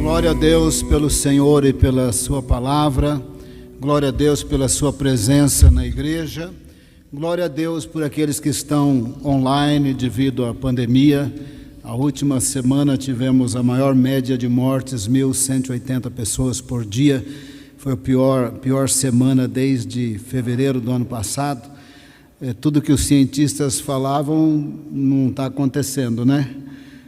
Glória a Deus pelo Senhor e pela sua palavra, glória a Deus pela sua presença na igreja, glória a Deus por aqueles que estão online devido à pandemia. A última semana tivemos a maior média de mortes, 1.180 pessoas por dia, foi a pior semana desde fevereiro do ano passado. Tudo que os cientistas falavam não está acontecendo, né?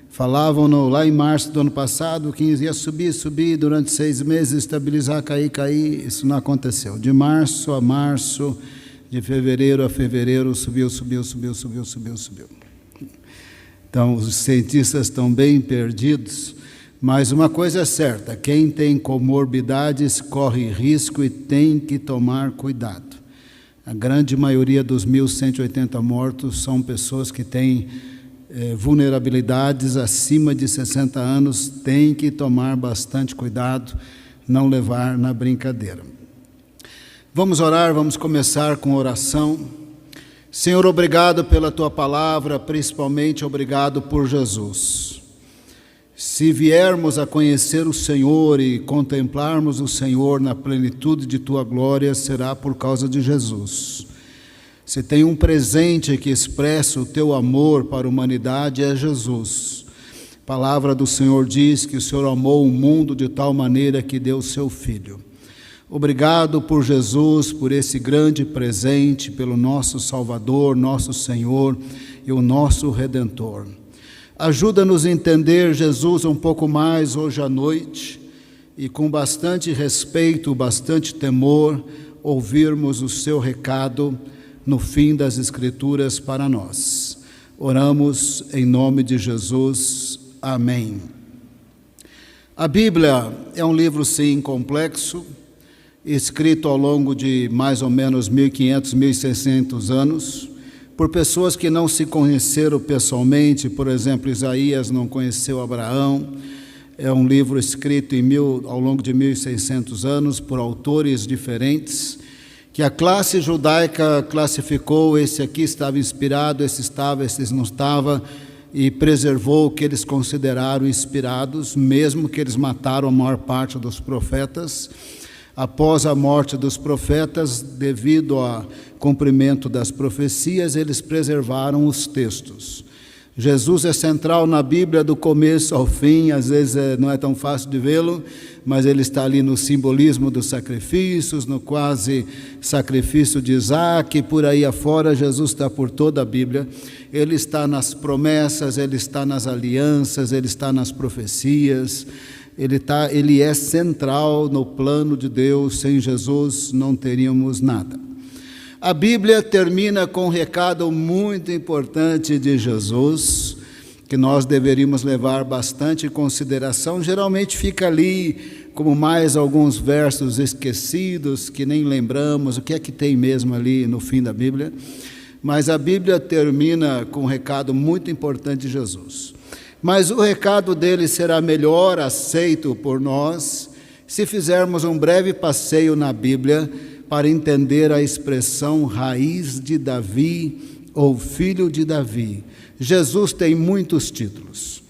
Falavam lá em março do ano passado que ia subir durante 6 meses, estabilizar, cair, isso não aconteceu. De março a março, de fevereiro a fevereiro, subiu. Então, os cientistas estão bem perdidos, mas uma coisa é certa, quem tem comorbidades corre risco e tem que tomar cuidado. A grande maioria dos 1.180 mortos são pessoas que têm vulnerabilidades acima de 60 anos, tem que tomar bastante cuidado, não levar na brincadeira. Vamos orar, vamos começar com oração. Senhor, obrigado pela Tua palavra, principalmente obrigado por Jesus. Se viermos a conhecer o Senhor e contemplarmos o Senhor na plenitude de Tua glória, será por causa de Jesus. Se tem um presente que expressa o Teu amor para a humanidade, é Jesus. A palavra do Senhor diz que o Senhor amou o mundo de tal maneira que deu o Seu Filho. Obrigado por Jesus, por esse grande presente, pelo nosso Salvador, nosso Senhor e o nosso Redentor. Ajuda-nos a entender Jesus um pouco mais hoje à noite e com bastante respeito, bastante temor, ouvirmos o Seu recado no fim das Escrituras para nós. Oramos em nome de Jesus. Amém. A Bíblia é um livro, sim, complexo, escrito ao longo de mais ou menos 1.500, 1.600 anos, por pessoas que não se conheceram pessoalmente. Por exemplo, Isaías não conheceu Abraão. É um livro escrito ao longo de 1.600 anos por autores diferentes, que a classe judaica classificou: esse aqui estava inspirado, esse não estava, e preservou o que eles consideraram inspirados, mesmo que eles mataram a maior parte dos profetas. Após a morte dos profetas, devido ao cumprimento das profecias, eles preservaram os textos. Jesus é central na Bíblia do começo ao fim, às vezes não é tão fácil de vê-lo, mas ele está ali no simbolismo dos sacrifícios, no quase sacrifício de Isaac, e por aí afora. Jesus está por toda a Bíblia. Ele está nas promessas, ele está nas alianças, ele está nas profecias, ele é central no plano de Deus. Sem Jesus não teríamos nada. A Bíblia termina com um recado muito importante de Jesus, que nós deveríamos levar bastante em consideração. Geralmente fica ali como mais alguns versos esquecidos, que nem lembramos o que é que tem mesmo ali no fim da Bíblia. Mas a Bíblia termina com um recado muito importante de Jesus. Mas o recado dele será melhor aceito por nós se fizermos um breve passeio na Bíblia para entender a expressão raiz de Davi ou filho de Davi. Jesus tem muitos títulos.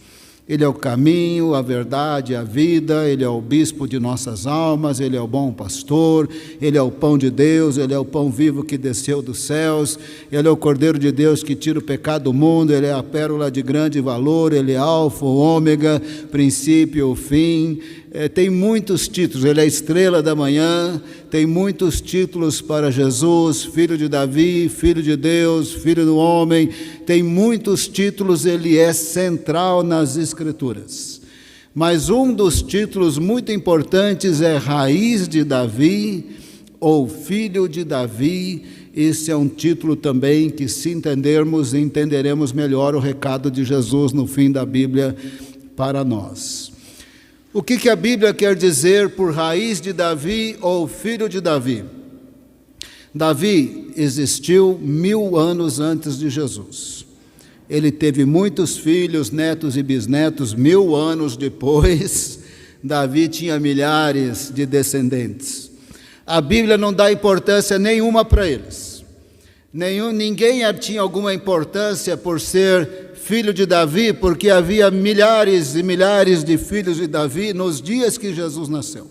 Ele é o caminho, a verdade, a vida, ele é o bispo de nossas almas, ele é o bom pastor, ele é o pão de Deus, ele é o pão vivo que desceu dos céus, ele é o Cordeiro de Deus que tira o pecado do mundo, ele é a pérola de grande valor, ele é alfa, o ômega, princípio, o fim. Tem muitos títulos. Ele é a estrela da manhã. Tem muitos títulos para Jesus: filho de Davi, filho de Deus, filho do homem. Tem muitos títulos. Ele é central nas Escrituras. Mas um dos títulos muito importantes é raiz de Davi ou filho de Davi. Esse é um título também que, se entendermos, entenderemos melhor o recado de Jesus no fim da Bíblia para nós. O que a Bíblia quer dizer por raiz de Davi ou filho de Davi? Davi existiu 1000 anos antes de Jesus. Ele teve muitos filhos, netos e bisnetos. 1000 anos depois, Davi tinha milhares de descendentes. A Bíblia não dá importância nenhuma para eles. Ninguém tinha alguma importância por ser filho de Davi, porque havia milhares e milhares de filhos de Davi nos dias que Jesus nasceu.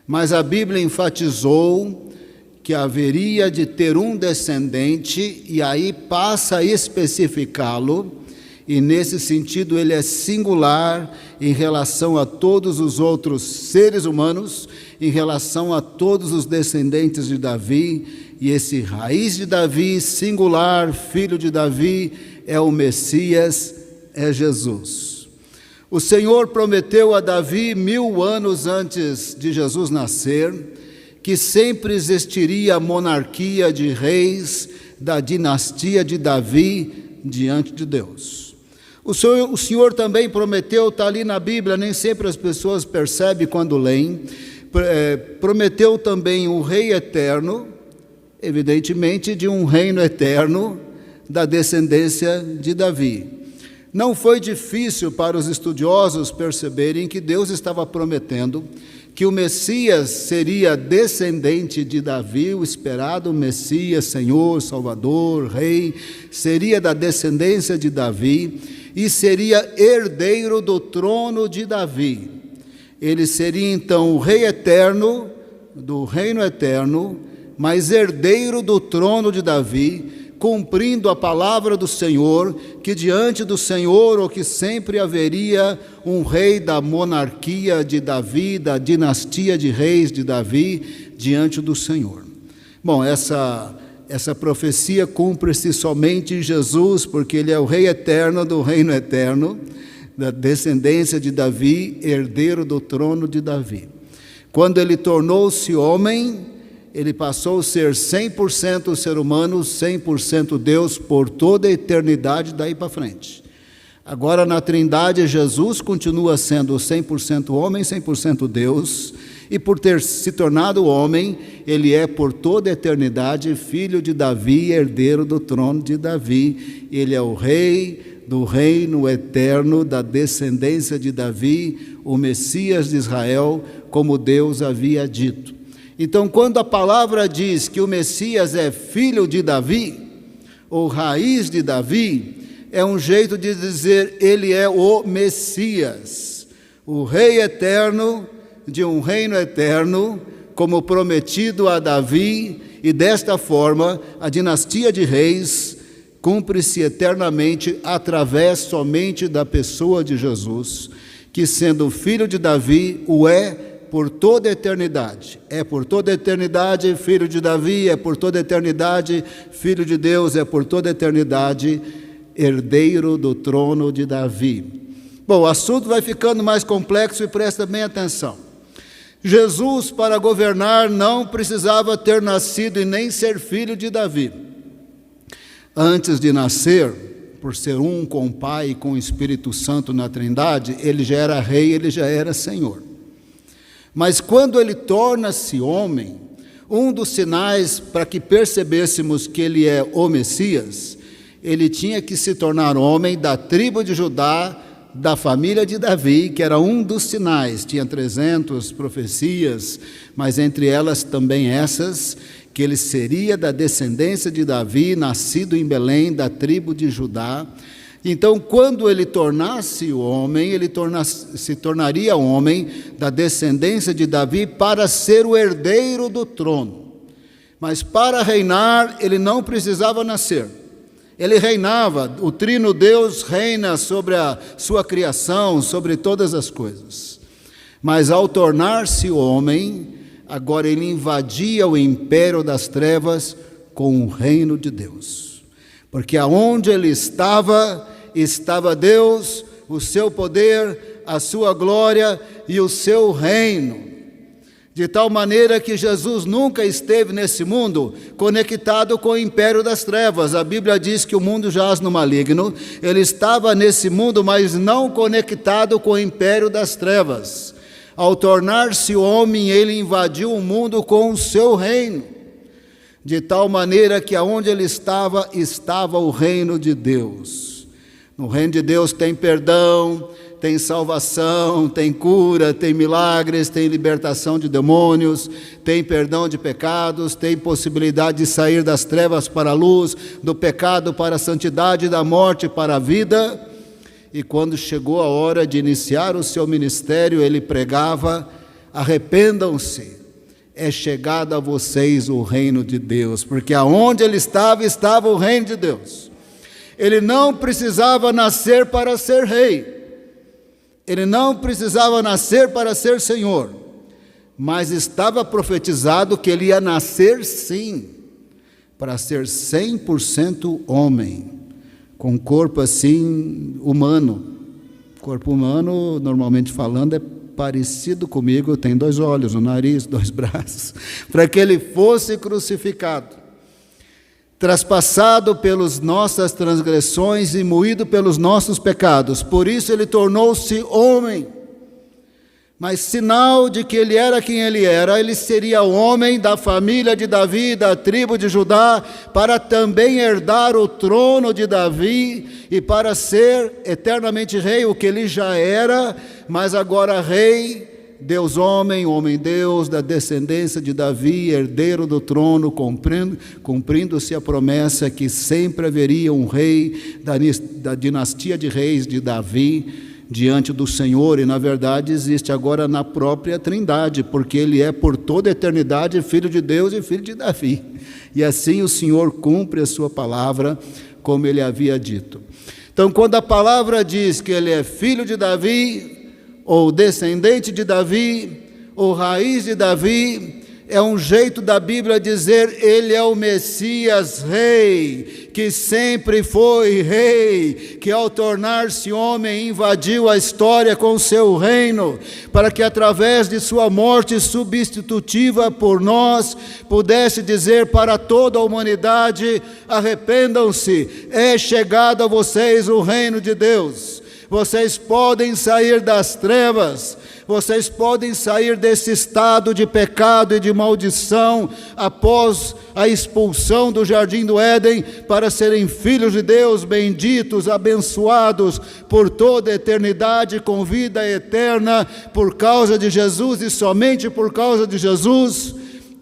Mas a Bíblia enfatizou que haveria de ter um descendente, e aí passa a especificá-lo, e nesse sentido ele é singular em relação a todos os outros seres humanos, em relação a todos os descendentes de Davi, e esse raiz de Davi, singular, filho de Davi, é o Messias, é Jesus. O Senhor prometeu a Davi 1000 anos antes de Jesus nascer, que sempre existiria a monarquia de reis da dinastia de Davi diante de Deus. O Senhor também prometeu, está ali na Bíblia, nem sempre as pessoas percebem quando leem, prometeu também um rei eterno, evidentemente de um reino eterno da descendência de Davi. Não foi difícil para os estudiosos perceberem que Deus estava prometendo que o Messias seria descendente de Davi, o esperado Messias, Senhor, Salvador, Rei, seria da descendência de Davi e seria herdeiro do trono de Davi. Ele seria então o Rei eterno, do reino eterno, mas herdeiro do trono de Davi, cumprindo a palavra do Senhor, que diante do Senhor, ou que sempre haveria um rei da monarquia de Davi, da dinastia de reis de Davi, diante do Senhor. Bom, essa profecia cumpre-se somente em Jesus, porque Ele é o Rei eterno do reino eterno, da descendência de Davi, herdeiro do trono de Davi. Quando Ele tornou-se homem, Ele passou a ser 100% ser humano, 100% Deus, por toda a eternidade daí para frente. Agora na Trindade, Jesus continua sendo 100% homem, 100% Deus, e por ter se tornado homem, Ele é por toda a eternidade filho de Davi, herdeiro do trono de Davi. Ele é o Rei do reino eterno, da descendência de Davi, o Messias de Israel, como Deus havia dito. Então, quando a palavra diz que o Messias é filho de Davi, ou raiz de Davi, é um jeito de dizer ele é o Messias, o Rei eterno de um reino eterno, como prometido a Davi, e desta forma a dinastia de reis cumpre-se eternamente através somente da pessoa de Jesus, que sendo filho de Davi, o é por toda a eternidade. É por toda a eternidade filho de Davi, é por toda a eternidade filho de Deus, é por toda a eternidade herdeiro do trono de Davi. Bom, o assunto vai ficando mais complexo e presta bem atenção. Jesus, para governar, não precisava ter nascido e nem ser filho de Davi. Antes de nascer, por ser um com o Pai e com o Espírito Santo na Trindade, ele já era rei, ele já era Senhor. Mas quando ele torna-se homem, um dos sinais para que percebêssemos que ele é o Messias, ele tinha que se tornar homem da tribo de Judá, da família de Davi, que era um dos sinais. Tinha 300 profecias, mas entre elas também essas, que ele seria da descendência de Davi, nascido em Belém, da tribo de Judá. Então, quando ele tornasse homem, se tornaria homem da descendência de Davi para ser o herdeiro do trono. Mas para reinar, ele não precisava nascer. Ele reinava, o trino Deus reina sobre a sua criação, sobre todas as coisas. Mas ao tornar-se homem, agora ele invadia o império das trevas com o reino de Deus. Porque aonde ele estava Deus, o seu poder, a sua glória e o seu reino. De tal maneira que Jesus nunca esteve nesse mundo conectado com o império das trevas. A Bíblia diz que o mundo jaz no maligno. Ele estava nesse mundo, mas não conectado com o império das trevas. Ao tornar-se homem, ele invadiu o mundo com o seu reino. De tal maneira que aonde ele estava o reino de Deus. No reino de Deus tem perdão, tem salvação, tem cura, tem milagres, tem libertação de demônios, tem perdão de pecados, tem possibilidade de sair das trevas para a luz, do pecado para a santidade, da morte para a vida. E quando chegou a hora de iniciar o seu ministério, ele pregava: arrependam-se, é chegado a vocês o reino de Deus, porque aonde ele estava, estava o reino de Deus. Ele não precisava nascer para ser rei, ele não precisava nascer para ser senhor, mas estava profetizado que ele ia nascer sim, para ser 100% homem, com corpo assim humano. Corpo humano, normalmente falando, é parecido comigo, tem 2 olhos, um nariz, 2 braços, para que ele fosse crucificado, traspassado pelas nossas transgressões e moído pelos nossos pecados. Por isso ele tornou-se homem. Mas sinal de que ele era quem ele era, ele seria homem da família de Davi, da tribo de Judá, para também herdar o trono de Davi e para ser eternamente rei, o que ele já era, mas agora rei, Deus homem, homem Deus, da descendência de Davi, herdeiro do trono, cumprindo-se a promessa que sempre haveria um rei da dinastia de reis de Davi, diante do Senhor. E na verdade existe agora na própria Trindade, porque ele é por toda a eternidade filho de Deus e filho de Davi, e assim o Senhor cumpre a sua palavra, como ele havia dito. Então, quando a palavra diz que ele é filho de Davi, ou descendente de Davi, ou raiz de Davi, é um jeito da Bíblia dizer: ele é o Messias rei, que sempre foi rei, que ao tornar-se homem invadiu a história com o seu reino, para que através de sua morte substitutiva por nós, pudesse dizer para toda a humanidade: arrependam-se, é chegado a vocês o reino de Deus. Vocês podem sair das trevas, vocês podem sair desse estado de pecado e de maldição após a expulsão do jardim do Éden, para serem filhos de Deus, benditos, abençoados por toda a eternidade, com vida eterna, por causa de Jesus e somente por causa de Jesus,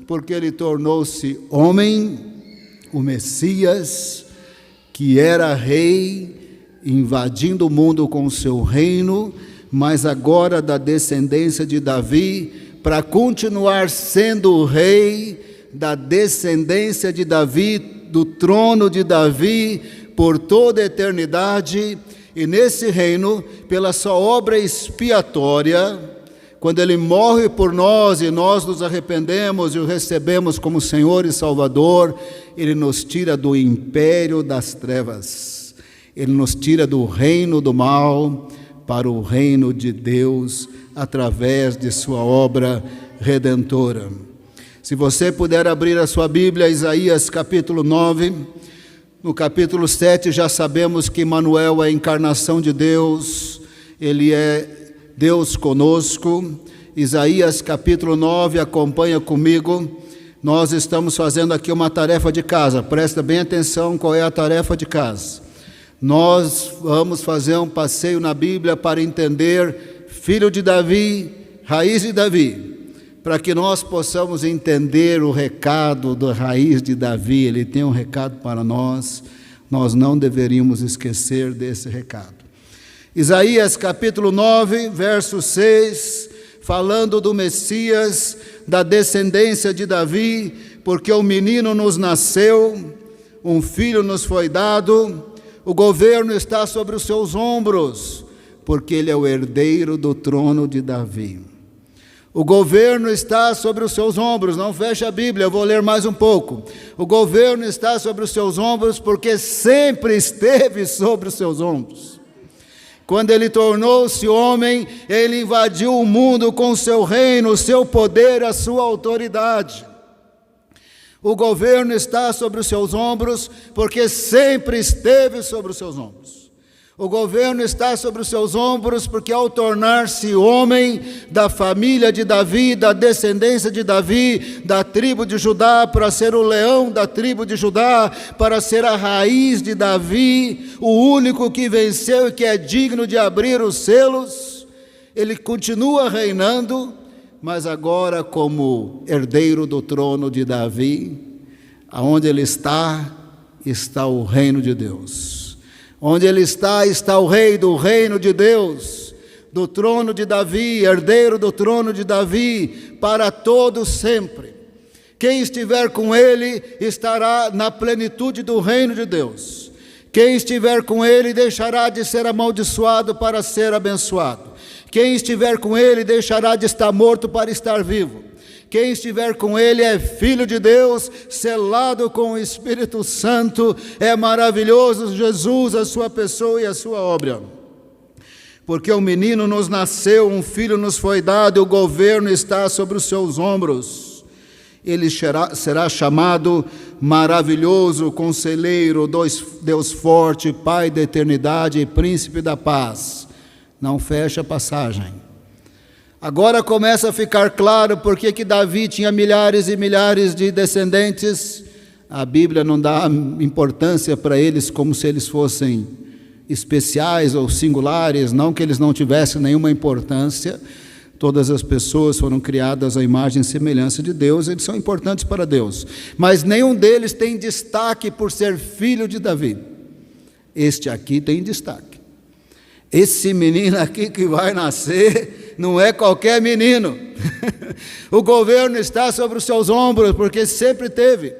porque ele tornou-se homem, o Messias, que era rei, invadindo o mundo com o seu reino, mas agora da descendência de Davi, para continuar sendo o rei da descendência de Davi, do trono de Davi, por toda a eternidade. E nesse reino, pela sua obra expiatória, quando ele morre por nós e nós nos arrependemos e o recebemos como Senhor e Salvador, ele nos tira do império das trevas. Ele nos tira do reino do mal para o reino de Deus, através de sua obra redentora. Se você puder abrir a sua Bíblia, Isaías capítulo 9, no capítulo 7 já sabemos que Emmanuel é a encarnação de Deus, ele é Deus conosco. Isaías capítulo 9, acompanha comigo. Nós estamos fazendo aqui uma tarefa de casa, presta bem atenção qual é a tarefa de casa. Nós vamos fazer um passeio na Bíblia para entender filho de Davi, raiz de Davi, para que nós possamos entender o recado da raiz de Davi. Ele tem um recado para nós, nós não deveríamos esquecer desse recado. Isaías capítulo 9, verso 6, falando do Messias, da descendência de Davi, porque um menino nos nasceu, um filho nos foi dado, o governo está sobre os seus ombros, porque ele é o herdeiro do trono de Davi. O governo está sobre os seus ombros. Não feche a Bíblia, eu vou ler mais um pouco. O governo está sobre os seus ombros, porque sempre esteve sobre os seus ombros. Quando ele tornou-se homem, ele invadiu o mundo com o seu reino, o seu poder, a sua autoridade. O governo está sobre os seus ombros, porque sempre esteve sobre os seus ombros. O governo está sobre os seus ombros, porque ao tornar-se homem da família de Davi, da descendência de Davi, da tribo de Judá, para ser o leão da tribo de Judá, para ser a raiz de Davi, o único que venceu e que é digno de abrir os selos, ele continua reinando, mas agora como herdeiro do trono de Davi. Aonde ele está o reino de Deus. Onde ele está o rei do reino de Deus, do trono de Davi, herdeiro do trono de Davi, para todo sempre. Quem estiver com ele estará na plenitude do reino de Deus. Quem estiver com ele deixará de ser amaldiçoado para ser abençoado. Quem estiver com ele deixará de estar morto para estar vivo. Quem estiver com ele é filho de Deus, selado com o Espírito Santo. É maravilhoso Jesus, a sua pessoa e a sua obra. Porque um menino nos nasceu, um filho nos foi dado, e o governo está sobre os seus ombros. Ele será chamado maravilhoso, conselheiro, Deus forte, Pai da eternidade e príncipe da paz. Não fecha a passagem. Agora começa a ficar claro porque que Davi tinha milhares e milhares de descendentes. A Bíblia não dá importância para eles como se eles fossem especiais ou singulares, não que eles não tivessem nenhuma importância. Todas as pessoas foram criadas à imagem e semelhança de Deus, eles são importantes para Deus. Mas nenhum deles tem destaque por ser filho de Davi. Este aqui tem destaque. Esse menino aqui que vai nascer não é qualquer menino. O governo está sobre os seus ombros, porque sempre teve.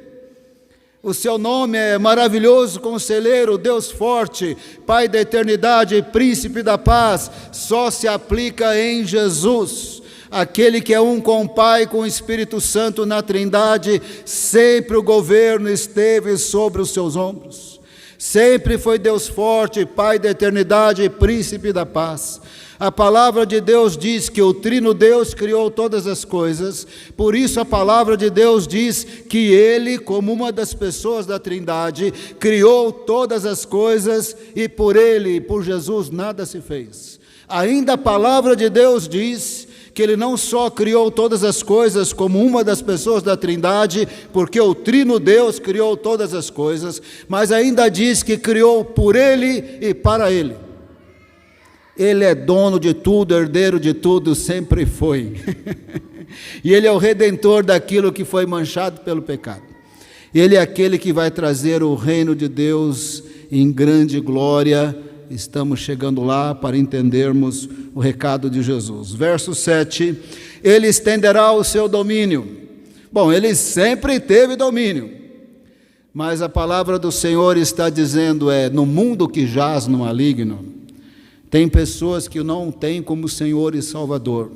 O seu nome é maravilhoso conselheiro, Deus forte, Pai da eternidade, príncipe da paz. Só se aplica em Jesus. Aquele que é um com o Pai e com o Espírito Santo na Trindade. Sempre o governo esteve sobre os seus ombros. Sempre foi Deus forte, Pai da eternidade e príncipe da paz. A palavra de Deus diz que o trino Deus criou todas as coisas, por isso a palavra de Deus diz que Ele, como uma das pessoas da Trindade, criou todas as coisas e por Ele, por Jesus, nada se fez. Ainda a palavra de Deus diz que Ele não só criou todas as coisas como uma das pessoas da Trindade, porque o trino Deus criou todas as coisas, mas ainda diz que criou por Ele e para Ele. Ele é dono de tudo, herdeiro de tudo, sempre foi. E Ele é o redentor daquilo que foi manchado pelo pecado. Ele é aquele que vai trazer o reino de Deus em grande glória. Estamos chegando lá para entendermos o recado de Jesus. Verso 7, Ele estenderá o seu domínio. Bom, Ele sempre teve domínio, mas a palavra do Senhor está dizendo, no mundo que jaz no maligno, tem pessoas que não têm como Senhor e Salvador.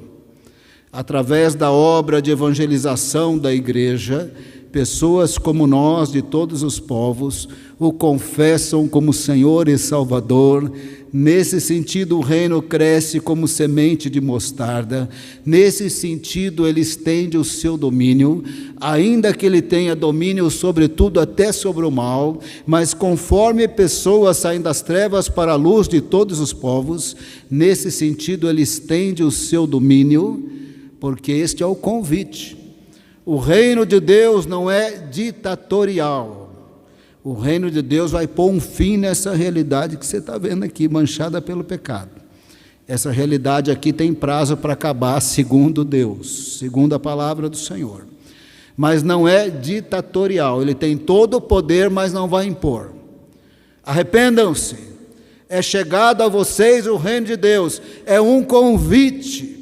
Através da obra de evangelização da igreja, pessoas como nós, de todos os povos, o confessam como Senhor e Salvador. Nesse sentido, o reino cresce como semente de mostarda. Nesse sentido, ele estende o seu domínio, ainda que ele tenha domínio sobre tudo, até sobre o mal, mas conforme pessoas saem das trevas para a luz de todos os povos, nesse sentido, ele estende o seu domínio, porque este é o convite. O reino de Deus não é ditatorial. O reino de Deus vai pôr um fim nessa realidade que você está vendo aqui, manchada pelo pecado. Essa realidade aqui tem prazo para acabar, segundo Deus, segundo a palavra do Senhor. Mas não é ditatorial, ele tem todo o poder, mas não vai impor. Arrependam-se, é chegado a vocês o reino de Deus, é um convite.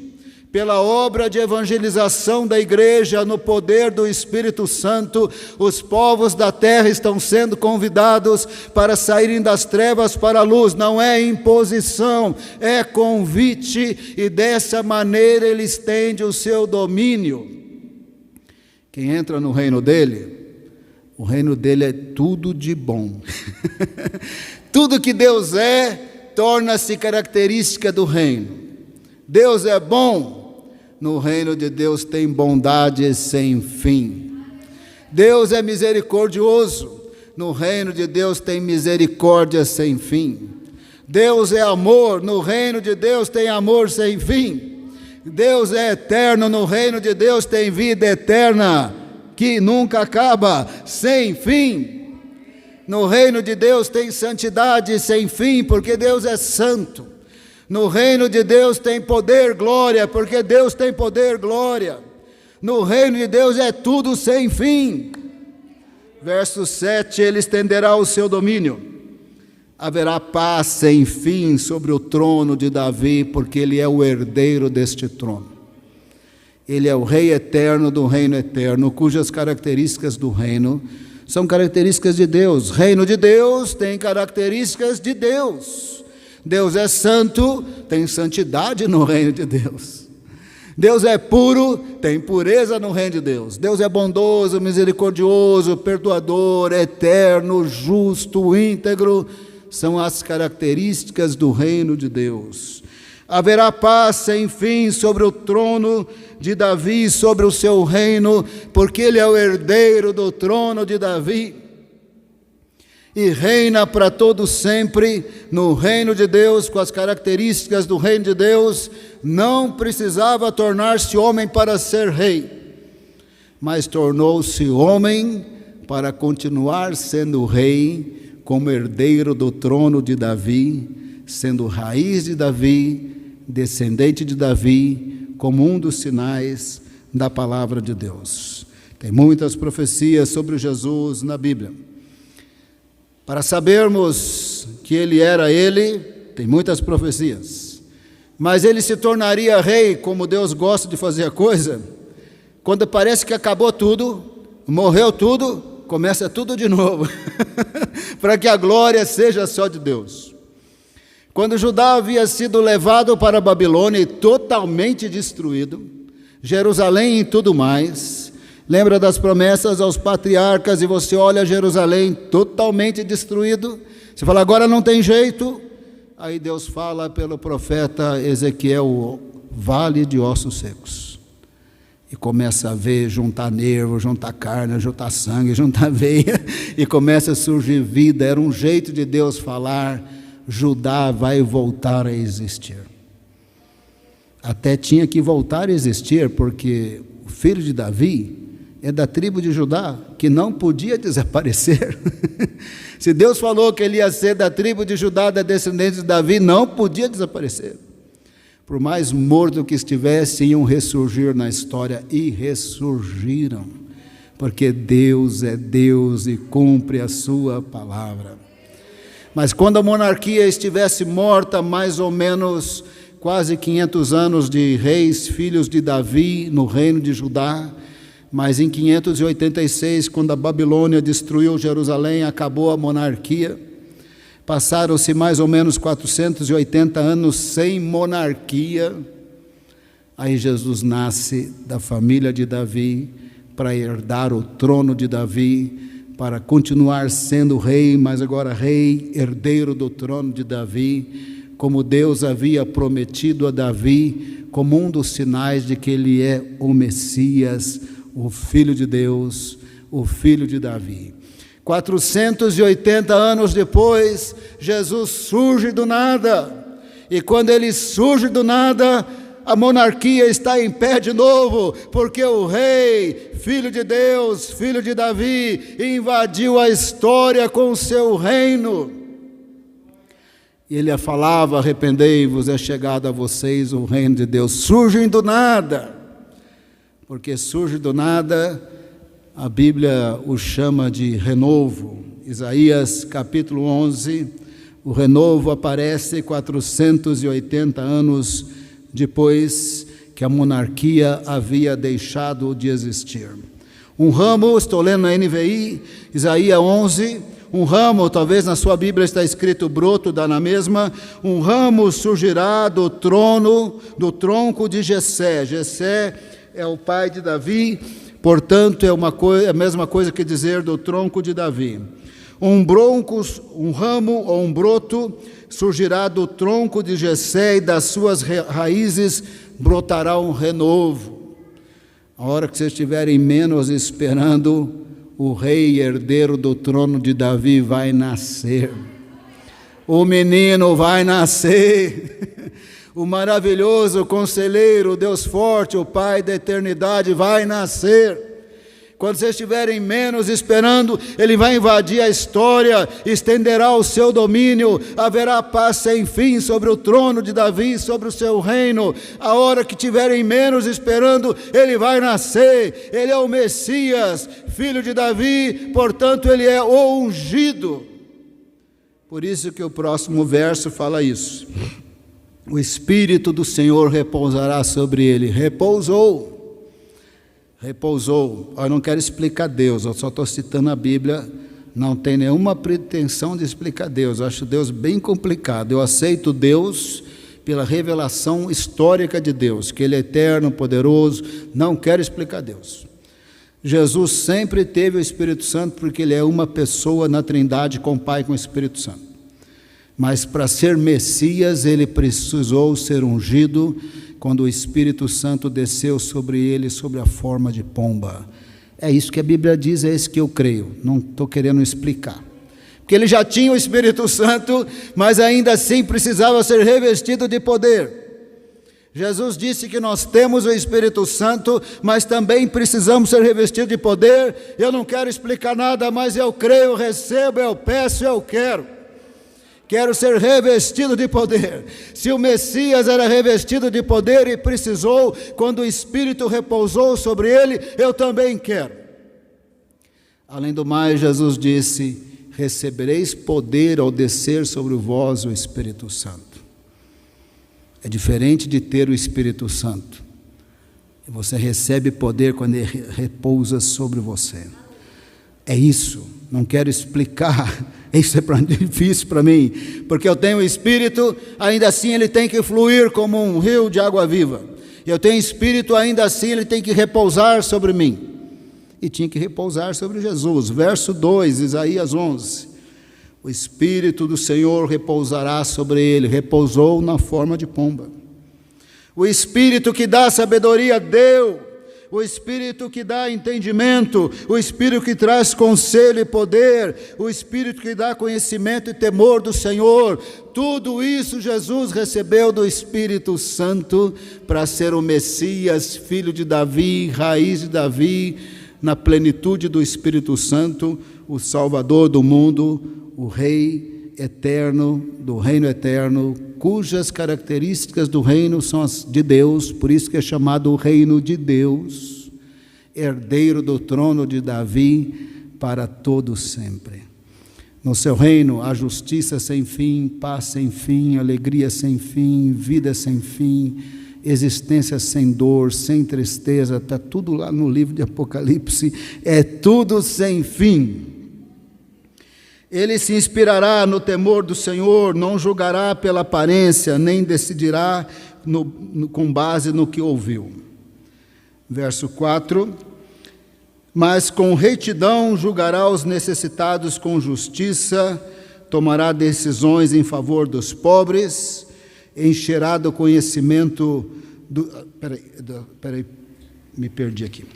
Pela obra de evangelização da igreja, no poder do Espírito Santo, os povos da terra estão sendo convidados para saírem das trevas para a luz. Não é imposição, é convite, e dessa maneira ele estende o seu domínio. Quem entra no reino dele, o reino dele é tudo de bom. Tudo que Deus é, torna-se característica do reino. Deus é bom. No reino de Deus tem bondade sem fim. Deus é misericordioso. No reino de Deus tem misericórdia sem fim. Deus é amor, no reino de Deus tem amor sem fim. Deus é eterno, no reino de Deus tem vida eterna, que nunca acaba, sem fim. No reino de Deus tem santidade sem fim, porque Deus é santo. No reino de Deus tem poder, glória, porque Deus tem poder, glória. No reino de Deus é tudo sem fim. Verso 7, ele estenderá o seu domínio. Haverá paz sem fim sobre o trono de Davi, porque ele é o herdeiro deste trono. Ele é o rei eterno do reino eterno, cujas características do reino são características de Deus. Reino de Deus tem características de Deus. Deus é santo, tem santidade no reino de Deus. Deus é puro, tem pureza no reino de Deus. Deus é bondoso, misericordioso, perdoador, eterno, justo, íntegro. São as características do reino de Deus. Haverá paz sem fim sobre o trono de Davi, sobre o seu reino, porque ele é o herdeiro do trono de Davi. E reina para todo sempre no reino de Deus, com as características do reino de Deus. Não precisava tornar-se homem para ser rei, mas tornou-se homem para continuar sendo rei, como herdeiro do trono de Davi, sendo raiz de Davi, descendente de Davi, como um dos sinais da palavra de Deus. Tem muitas profecias sobre Jesus na Bíblia. Para sabermos que ele era ele, tem muitas profecias. Mas ele se tornaria rei, como Deus gosta de fazer a coisa, quando parece que acabou tudo, morreu tudo, começa tudo de novo, para que a glória seja só de Deus. Quando Judá havia sido levado para a Babilônia e totalmente destruído, Jerusalém e tudo mais, lembra das promessas aos patriarcas, e você olha Jerusalém totalmente destruído, você fala, agora não tem jeito. Aí Deus fala pelo profeta Ezequiel, vale de ossos secos. E começa a ver, juntar nervo, juntar carne, juntar sangue, juntar veia, e começa a surgir vida. Era um jeito de Deus falar, Judá vai voltar a existir. Até tinha que voltar a existir, porque o filho de Davi é da tribo de Judá, que não podia desaparecer. Se Deus falou que ele ia ser da tribo de Judá, da descendência de Davi, não podia desaparecer. Por mais morto que estivesse, iam ressurgir na história, e ressurgiram, porque Deus é Deus e cumpre a sua palavra. Mas quando a monarquia estivesse morta, mais ou menos quase 500 anos de reis, filhos de Davi, no reino de Judá, mas em 586, quando a Babilônia destruiu Jerusalém, acabou a monarquia. Passaram-se mais ou menos 480 anos sem monarquia. Aí Jesus nasce da família de Davi para herdar o trono de Davi, para continuar sendo rei, mas agora rei, herdeiro do trono de Davi, como Deus havia prometido a Davi, como um dos sinais de que ele é o Messias, o Filho de Deus, o Filho de Davi. 480 anos depois, Jesus surge do nada, e quando ele surge do nada, a monarquia está em pé de novo, porque o rei, Filho de Deus, Filho de Davi, invadiu a história com o seu reino. E ele falava, arrependei-vos, é chegado a vocês o reino de Deus. Surgem do nada, porque surge do nada, a Bíblia o chama de renovo. Isaías capítulo 11, o renovo aparece 480 anos depois que a monarquia havia deixado de existir. Um ramo, estou lendo na NVI, Isaías 11, um ramo, talvez na sua Bíblia está escrito broto, dá na mesma, um ramo surgirá do tronco de Jessé. Jessé é o pai de Davi, portanto é a mesma coisa que dizer do tronco de Davi. Um ramo ou um broto surgirá do tronco de Jessé, e das suas raízes brotará um renovo. A hora que vocês estiverem menos esperando, o rei herdeiro do trono de Davi vai nascer. o menino vai nascer. O maravilhoso conselheiro, o Deus forte, o Pai da eternidade vai nascer. Quando vocês estiverem menos esperando, Ele vai invadir a história, estenderá o seu domínio, haverá paz sem fim sobre o trono de Davi, sobre o seu reino. A hora que estiverem menos esperando, Ele vai nascer. Ele é o Messias, filho de Davi, portanto Ele é o ungido. Por isso que o próximo verso fala isso. O Espírito do Senhor repousará sobre Ele. Repousou. Eu não quero explicar Deus, eu só estou citando a Bíblia, não tem nenhuma pretensão de explicar Deus, eu acho Deus bem complicado. Eu aceito Deus pela revelação histórica de Deus, que Ele é eterno, poderoso, não quero explicar Deus. Jesus sempre teve o Espírito Santo porque Ele é uma pessoa na Trindade com o Pai e com o Espírito Santo. Mas para ser Messias, Ele precisou ser ungido quando o Espírito Santo desceu sobre Ele sob a forma de pomba. É isso que a Bíblia diz, é isso que eu creio, não estou querendo explicar. Porque Ele já tinha o Espírito Santo, mas ainda assim precisava ser revestido de poder. Jesus disse que nós temos o Espírito Santo, mas também precisamos ser revestidos de poder. Eu não quero explicar nada, mas eu creio, eu recebo, eu peço, eu quero. Quero ser revestido de poder. Se o Messias era revestido de poder e precisou, quando o Espírito repousou sobre ele, eu também quero. Além do mais, Jesus disse: recebereis poder ao descer sobre vós o Espírito Santo. É diferente de ter o Espírito Santo. Você recebe poder quando ele repousa sobre você. É isso, não quero explicar. Isso é difícil para mim, porque eu tenho o Espírito, ainda assim ele tem que fluir como um rio de água viva. Eu tenho Espírito, ainda assim ele tem que repousar sobre mim. E tinha que repousar sobre Jesus. Verso 2, Isaías 11. O Espírito do Senhor repousará sobre ele. Repousou na forma de pomba. O Espírito que dá sabedoria deu. O Espírito que dá entendimento, o Espírito que traz conselho e poder, o Espírito que dá conhecimento e temor do Senhor, tudo isso Jesus recebeu do Espírito Santo para ser o Messias, filho de Davi, raiz de Davi, na plenitude do Espírito Santo, o Salvador do mundo, o Rei eterno, do reino eterno, cujas características do reino são as de Deus, por isso que é chamado o reino de Deus, herdeiro do trono de Davi para todo sempre. No seu reino há justiça sem fim, paz sem fim, alegria sem fim, vida sem fim, existência sem dor, sem tristeza, está tudo lá no livro de Apocalipse, é tudo sem fim. Ele se inspirará no temor do Senhor, não julgará pela aparência, nem decidirá com base no que ouviu. Verso 4: mas com retidão julgará os necessitados com justiça, tomará decisões em favor dos pobres, encherá do conhecimento do... Peraí, me perdi aqui.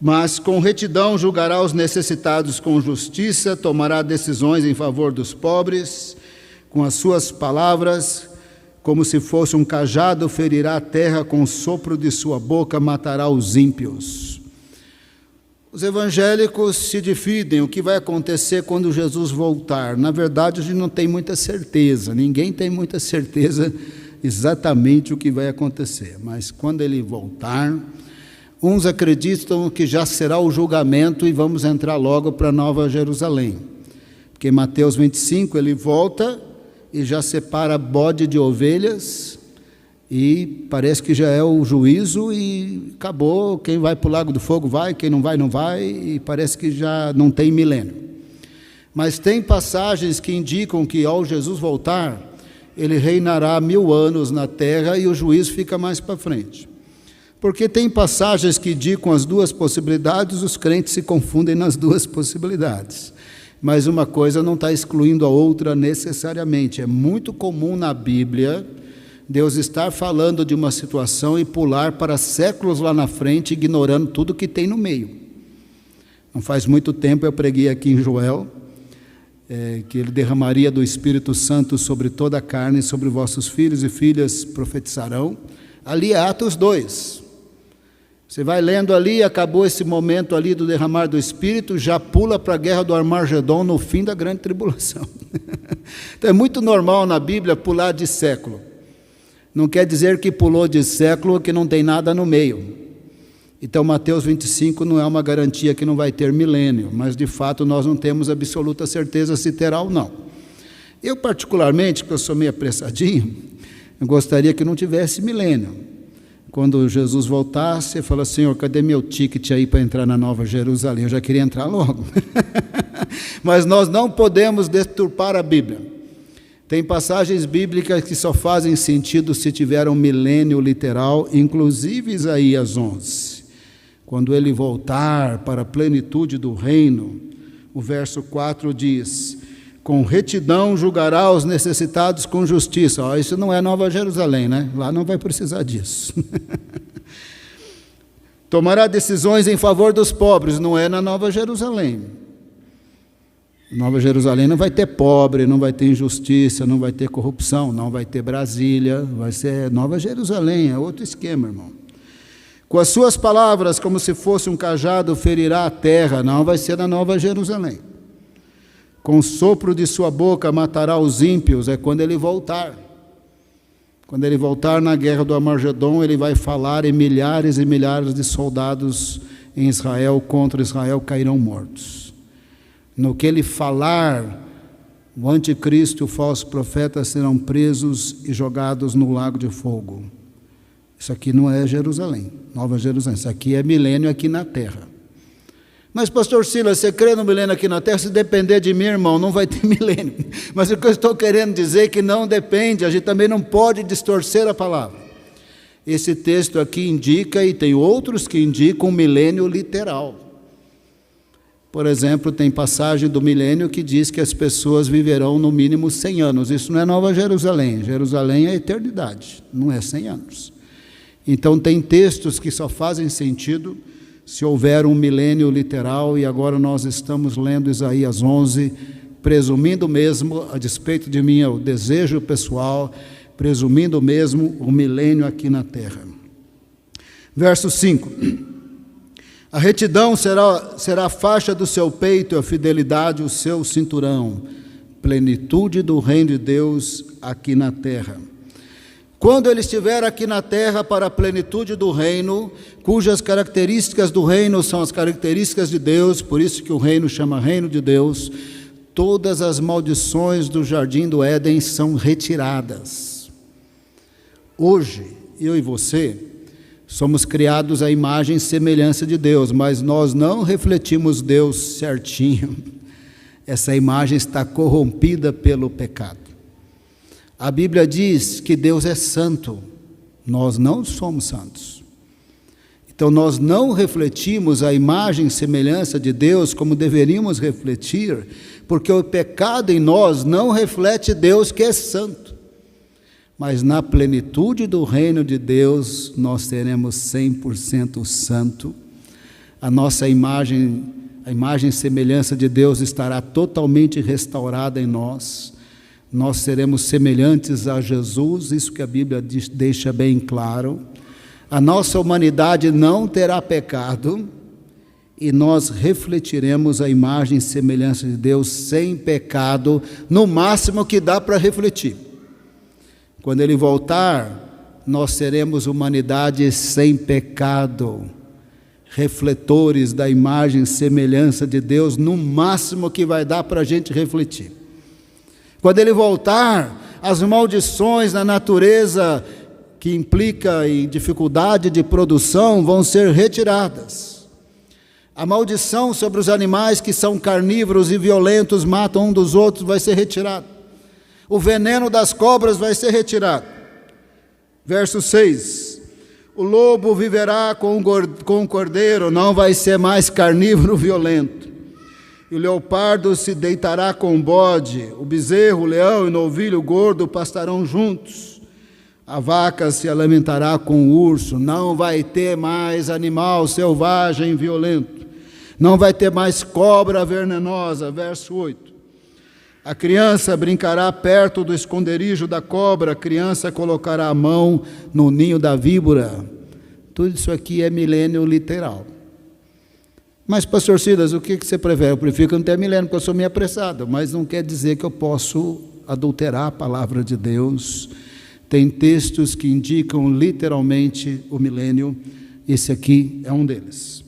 Mas com retidão julgará os necessitados com justiça, tomará decisões em favor dos pobres, com as suas palavras, como se fosse um cajado, ferirá a terra, com o sopro de sua boca matará os ímpios. Os evangélicos se dividem, o que vai acontecer quando Jesus voltar. Na verdade, a gente não tem muita certeza, ninguém tem muita certeza exatamente o que vai acontecer, mas quando ele voltar, uns acreditam que já será o julgamento e vamos entrar logo para Nova Jerusalém, porque em Mateus 25 ele volta e já separa bode de ovelhas, e parece que já é o juízo e acabou, quem vai para o lago do fogo vai, quem não vai, não vai, e parece que já não tem milênio. Mas tem passagens que indicam que ao Jesus voltar, ele reinará 1000 anos na terra e o juízo fica mais para frente. Porque tem passagens que indicam as duas possibilidades, os crentes se confundem nas duas possibilidades. Mas uma coisa não está excluindo a outra necessariamente. É muito comum na Bíblia Deus estar falando de uma situação e pular para séculos lá na frente, ignorando tudo que tem no meio. Não faz muito tempo eu preguei aqui em Joel, que Ele derramaria do Espírito Santo sobre toda a carne, sobre vossos filhos e filhas profetizarão. Ali é Atos 2. Você vai lendo ali, acabou esse momento ali do derramar do Espírito, já pula para a guerra do Armagedon no fim da grande tribulação. Então é muito normal na Bíblia pular de século. Não quer dizer que pulou de século que não tem nada no meio. Então Mateus 25 não é uma garantia que não vai ter milênio, mas de fato nós não temos absoluta certeza se terá ou não. Eu particularmente, porque eu sou meio apressadinho, eu gostaria que não tivesse milênio. Quando Jesus voltasse, ele falou: Senhor, cadê meu ticket aí para entrar na Nova Jerusalém? Eu já queria entrar logo. Mas nós não podemos deturpar a Bíblia. Tem passagens bíblicas que só fazem sentido se tiver um milênio literal, inclusive Isaías 11. Quando ele voltar para a plenitude do reino, o verso 4 diz: com retidão julgará os necessitados com justiça. Isso não é Nova Jerusalém, né? Lá não vai precisar disso. Tomará decisões em favor dos pobres, não é na Nova Jerusalém. Nova Jerusalém não vai ter pobre, não vai ter injustiça, não vai ter corrupção, não vai ter Brasília, vai ser Nova Jerusalém, é outro esquema, irmão. Com as suas palavras, como se fosse um cajado, ferirá a terra, não vai ser na Nova Jerusalém. Com o sopro de sua boca matará os ímpios, é quando ele voltar. Quando ele voltar na guerra do Armagedon, ele vai falar e milhares de soldados em Israel, contra Israel, cairão mortos. No que ele falar, o anticristo e o falso profeta serão presos e jogados no lago de fogo. Isso aqui não é Jerusalém, Nova Jerusalém, isso aqui é milênio aqui na terra. Mas, pastor Silas, você crê no milênio aqui na terra? Se depender de mim, irmão, não vai ter milênio. Mas o que eu estou querendo dizer é que não depende, a gente também não pode distorcer a palavra. Esse texto aqui indica, e tem outros que indicam, um milênio literal. Por exemplo, tem passagem do milênio que diz que as pessoas viverão no mínimo 100 anos. Isso não é Nova Jerusalém. Jerusalém é a eternidade, não é 100 anos. Então, tem textos que só fazem sentido se houver um milênio literal, e agora nós estamos lendo Isaías 11, presumindo mesmo, a despeito de mim, o desejo pessoal, presumindo mesmo o milênio aqui na terra. Verso 5: a retidão será a faixa do seu peito, a fidelidade o seu cinturão, plenitude do reino de Deus aqui na terra. Quando ele estiver aqui na terra para a plenitude do reino, cujas características do reino são as características de Deus, por isso que o reino chama reino de Deus, todas as maldições do jardim do Éden são retiradas. Hoje, eu e você somos criados à imagem e semelhança de Deus, mas nós não refletimos Deus certinho. Essa imagem está corrompida pelo pecado. A Bíblia diz que Deus é santo, nós não somos santos. Então nós não refletimos a imagem e semelhança de Deus como deveríamos refletir, porque o pecado em nós não reflete Deus que é santo. Mas na plenitude do reino de Deus, nós seremos 100% santo. A nossa imagem, a imagem e semelhança de Deus estará totalmente restaurada em nós. Nós seremos semelhantes a Jesus, isso que a Bíblia deixa bem claro. A nossa humanidade não terá pecado e nós refletiremos a imagem e semelhança de Deus sem pecado, no máximo que dá para refletir. Quando Ele voltar, nós seremos humanidade sem pecado, refletores da imagem e semelhança de Deus, no máximo que vai dar para a gente refletir. Quando Ele voltar, as maldições na natureza que implica em dificuldade de produção vão ser retiradas. A maldição sobre os animais que são carnívoros e violentos, matam um dos outros, vai ser retirada. O veneno das cobras vai ser retirado. Verso 6: o lobo viverá com o cordeiro, não vai ser mais carnívoro violento. E o leopardo se deitará com o bode, o bezerro, o leão e o novilho gordo pastarão juntos. A vaca se alimentará com o urso, não vai ter mais animal selvagem e violento. Não vai ter mais cobra venenosa. Verso 8: A criança brincará perto do esconderijo da cobra, a criança colocará a mão no ninho da víbora. Tudo isso aqui é milênio literal. Mas, pastor Silas, o que você prefere? Eu prefiro que não tenha milênio, porque eu sou meio apressado, mas não quer dizer que eu posso adulterar a palavra de Deus. Tem textos que indicam literalmente o milênio, esse aqui é um deles.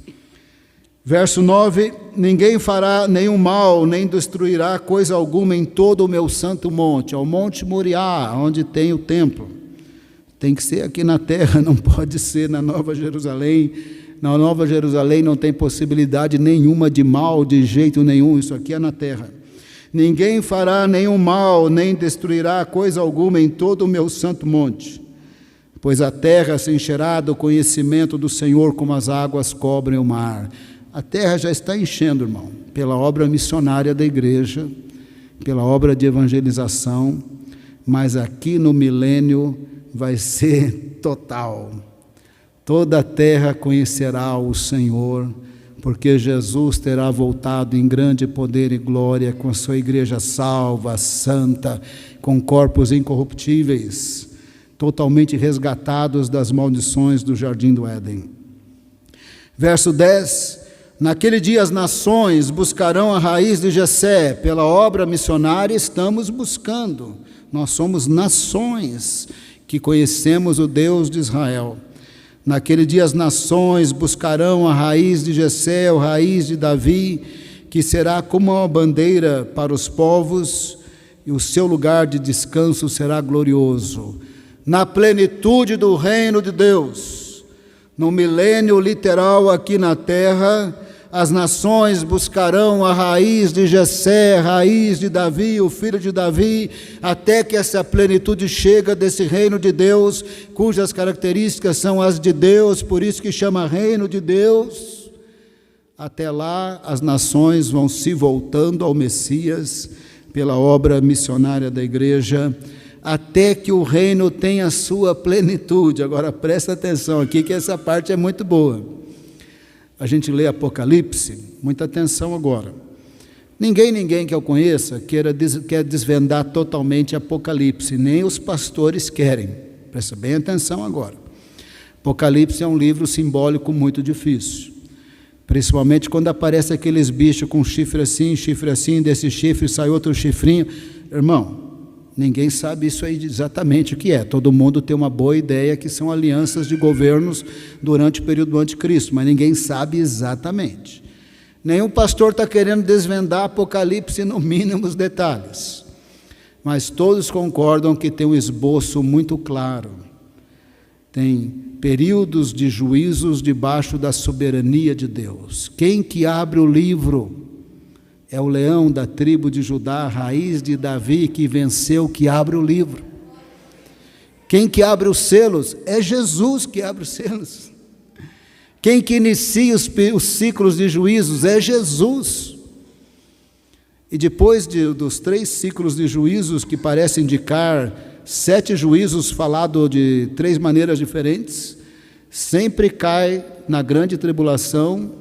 Verso 9: ninguém fará nenhum mal, nem destruirá coisa alguma em todo o meu santo monte, ao monte Moriá, onde tem o templo. Tem que ser aqui na terra, não pode ser na Nova Jerusalém. Na Nova Jerusalém não tem possibilidade nenhuma de mal, de jeito nenhum, isso aqui é na terra. Ninguém fará nenhum mal, nem destruirá coisa alguma em todo o meu santo monte, pois a terra se encherá do conhecimento do Senhor como as águas cobrem o mar. A terra já está enchendo, irmão, pela obra missionária da igreja, pela obra de evangelização, mas aqui no milênio vai ser total. Toda a terra conhecerá o Senhor, porque Jesus terá voltado em grande poder e glória com a sua igreja salva, santa, com corpos incorruptíveis, totalmente resgatados das maldições do jardim do Éden. Verso 10: naquele dia as nações buscarão a raiz de Jessé. Pela obra missionária estamos buscando. Nós somos nações que conhecemos o Deus de Israel. Naquele dia as nações buscarão a raiz de Jessé, a raiz de Davi, que será como uma bandeira para os povos, e o seu lugar de descanso será glorioso. Na plenitude do reino de Deus, no milênio literal aqui na terra, as nações buscarão a raiz de Jessé, a raiz de Davi, o filho de Davi, até que essa plenitude chega desse reino de Deus, cujas características são as de Deus, por isso que chama reino de Deus. Até lá as nações vão se voltando ao Messias, pela obra missionária da igreja, até que o reino tenha sua plenitude. Agora presta atenção aqui, que essa parte é muito boa. A gente lê Apocalipse, muita atenção agora. Ninguém que eu conheça quer desvendar totalmente Apocalipse, nem os pastores querem. Presta bem atenção agora. Apocalipse é um livro simbólico muito difícil, principalmente quando aparece aqueles bichos com chifre assim, desse chifre sai outro chifrinho. Irmão, ninguém sabe isso aí exatamente o que é. Todo mundo tem uma boa ideia que são alianças de governos durante o período do anticristo, mas ninguém sabe exatamente. Nenhum pastor está querendo desvendar Apocalipse no mínimo os detalhes, mas todos concordam que tem um esboço muito claro. Tem períodos de juízos debaixo da soberania de Deus. Quem que abre o livro? É o leão da tribo de Judá, a raiz de Davi, que venceu, que abre o livro. Quem que abre os selos? É Jesus que abre os selos. Quem que inicia os ciclos de juízos? É Jesus. E depois dos 3 ciclos de juízos, que parecem indicar 7 juízos falados de 3 maneiras diferentes, sempre cai na grande tribulação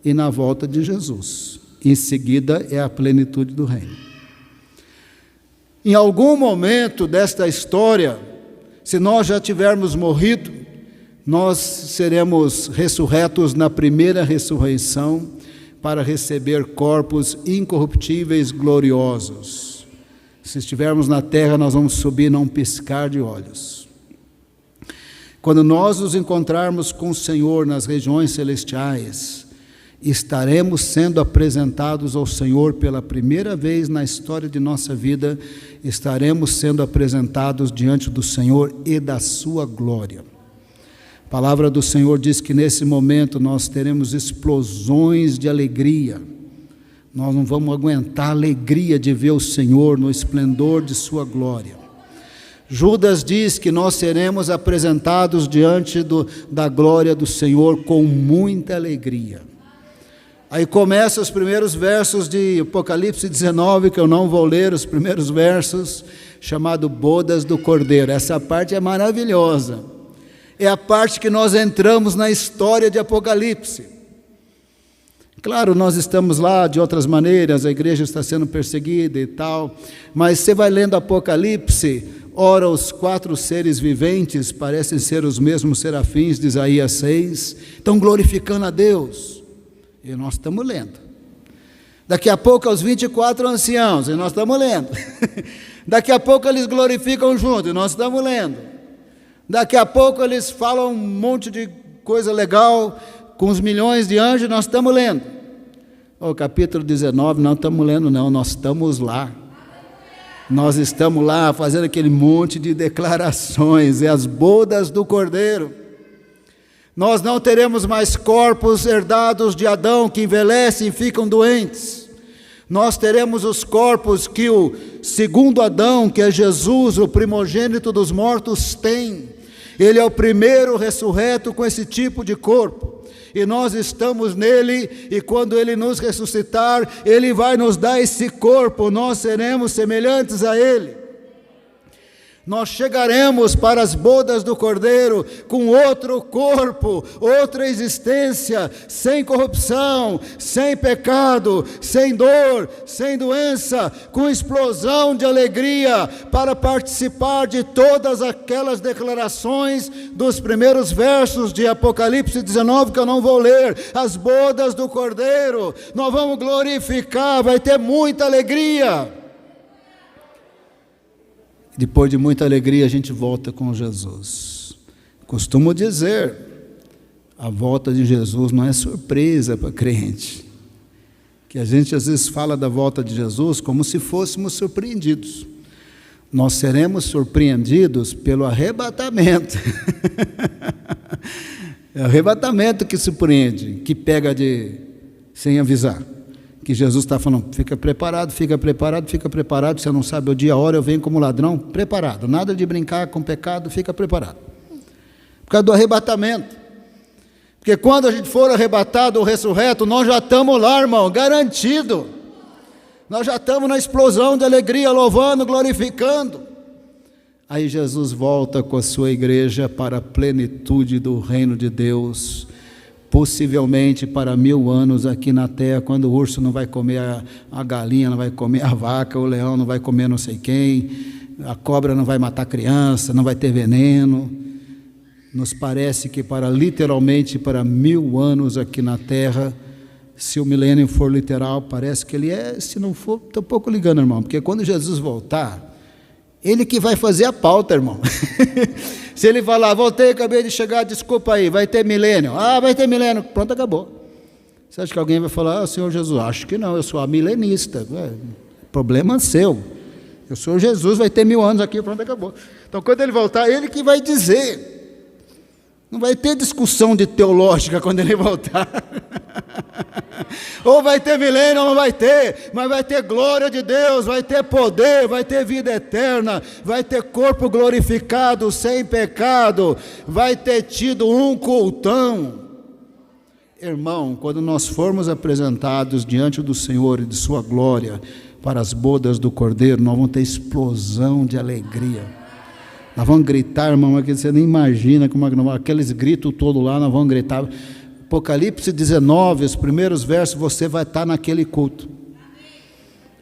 e na volta de Jesus. Em seguida é a plenitude do reino. Em algum momento desta história, se nós já tivermos morrido, nós seremos ressurretos na primeira ressurreição para receber corpos incorruptíveis gloriosos. Se estivermos na terra, nós vamos subir num piscar de olhos. Quando nós nos encontrarmos com o Senhor nas regiões celestiais, estaremos sendo apresentados ao Senhor pela primeira vez na história de nossa vida, estaremos sendo apresentados diante do Senhor e da sua glória. A palavra do Senhor diz que nesse momento nós teremos explosões de alegria. Nós não vamos aguentar a alegria de ver o Senhor no esplendor de sua glória. Judas diz que nós seremos apresentados diante da glória do Senhor com muita alegria. Aí começam os primeiros versos de Apocalipse 19, que eu não vou ler os primeiros versos, chamado Bodas do Cordeiro. Essa parte é maravilhosa. É a parte que nós entramos na história de Apocalipse. Claro, nós estamos lá de outras maneiras, a igreja está sendo perseguida e tal, mas você vai lendo Apocalipse, ora os 4 seres viventes parecem ser os mesmos serafins de Isaías 6, estão glorificando a Deus, e nós estamos lendo. Daqui a pouco os 24 anciãos, e nós estamos lendo. Daqui a pouco eles glorificam juntos, e nós estamos lendo. Daqui a pouco eles falam um monte de coisa legal com os milhões de anjos, nós estamos lendo. O capítulo 19, não estamos lendo não, nós estamos lá. Nós estamos lá fazendo aquele monte de declarações, é as bodas do Cordeiro. Nós não teremos mais corpos herdados de Adão, que envelhecem e ficam doentes. Nós teremos os corpos que o segundo Adão, que é Jesus, o primogênito dos mortos, tem. Ele é o primeiro ressurreto com esse tipo de corpo. E nós estamos nele, e quando ele nos ressuscitar, ele vai nos dar esse corpo, nós seremos semelhantes a ele. Nós chegaremos para as bodas do Cordeiro com outro corpo, outra existência, sem corrupção, sem pecado, sem dor, sem doença, com explosão de alegria, para participar de todas aquelas declarações dos primeiros versos de Apocalipse 19, que eu não vou ler, as bodas do Cordeiro. Nós vamos glorificar, vai ter muita alegria. Depois de muita alegria, a gente volta com Jesus. Costumo dizer, a volta de Jesus não é surpresa para crente. Que a gente às vezes fala da volta de Jesus como se fôssemos surpreendidos. Nós seremos surpreendidos pelo arrebatamento. É o arrebatamento que surpreende, que pega sem avisar. Que Jesus está falando, fica preparado, fica preparado, fica preparado, você não sabe o dia, a hora, eu venho como ladrão, preparado, nada de brincar com pecado, fica preparado, por causa do arrebatamento, porque quando a gente for arrebatado ou ressurreto, nós já estamos lá, irmão, garantido, nós já estamos na explosão de alegria, louvando, glorificando. Aí Jesus volta com a sua igreja para a plenitude do reino de Deus, possivelmente para 1000 anos aqui na terra, quando o urso não vai comer a galinha, não vai comer a vaca, o leão não vai comer não sei quem, a cobra não vai matar criança, não vai ter veneno. Nos parece que literalmente para 1000 anos aqui na terra, se o milênio for literal, parece que ele é, se não for, estou um pouco ligando, irmão, porque quando Jesus voltar, ele que vai fazer a pauta, irmão. Se ele falar, voltei, acabei de chegar, desculpa aí, vai ter milênio. Ah, vai ter milênio, pronto, acabou. Você acha que alguém vai falar, Senhor Jesus, acho que não, eu sou a milenista. Problema seu. Eu sou Jesus, vai ter 1000 anos aqui, pronto, acabou. Então, quando ele voltar, ele que vai dizer. Não vai ter discussão de teológica quando ele voltar. Ou vai ter milênio, ou não vai ter, mas vai ter glória de Deus, vai ter poder, vai ter vida eterna, vai ter corpo glorificado, sem pecado, vai ter tido um cultão. Irmão, quando nós formos apresentados diante do Senhor e de sua glória para as bodas do Cordeiro, nós vamos ter explosão de alegria. Nós vamos gritar, irmão, que você nem imagina como aqueles gritos todos lá, nós vamos gritar. Apocalipse 19, os primeiros versos, você vai estar naquele culto.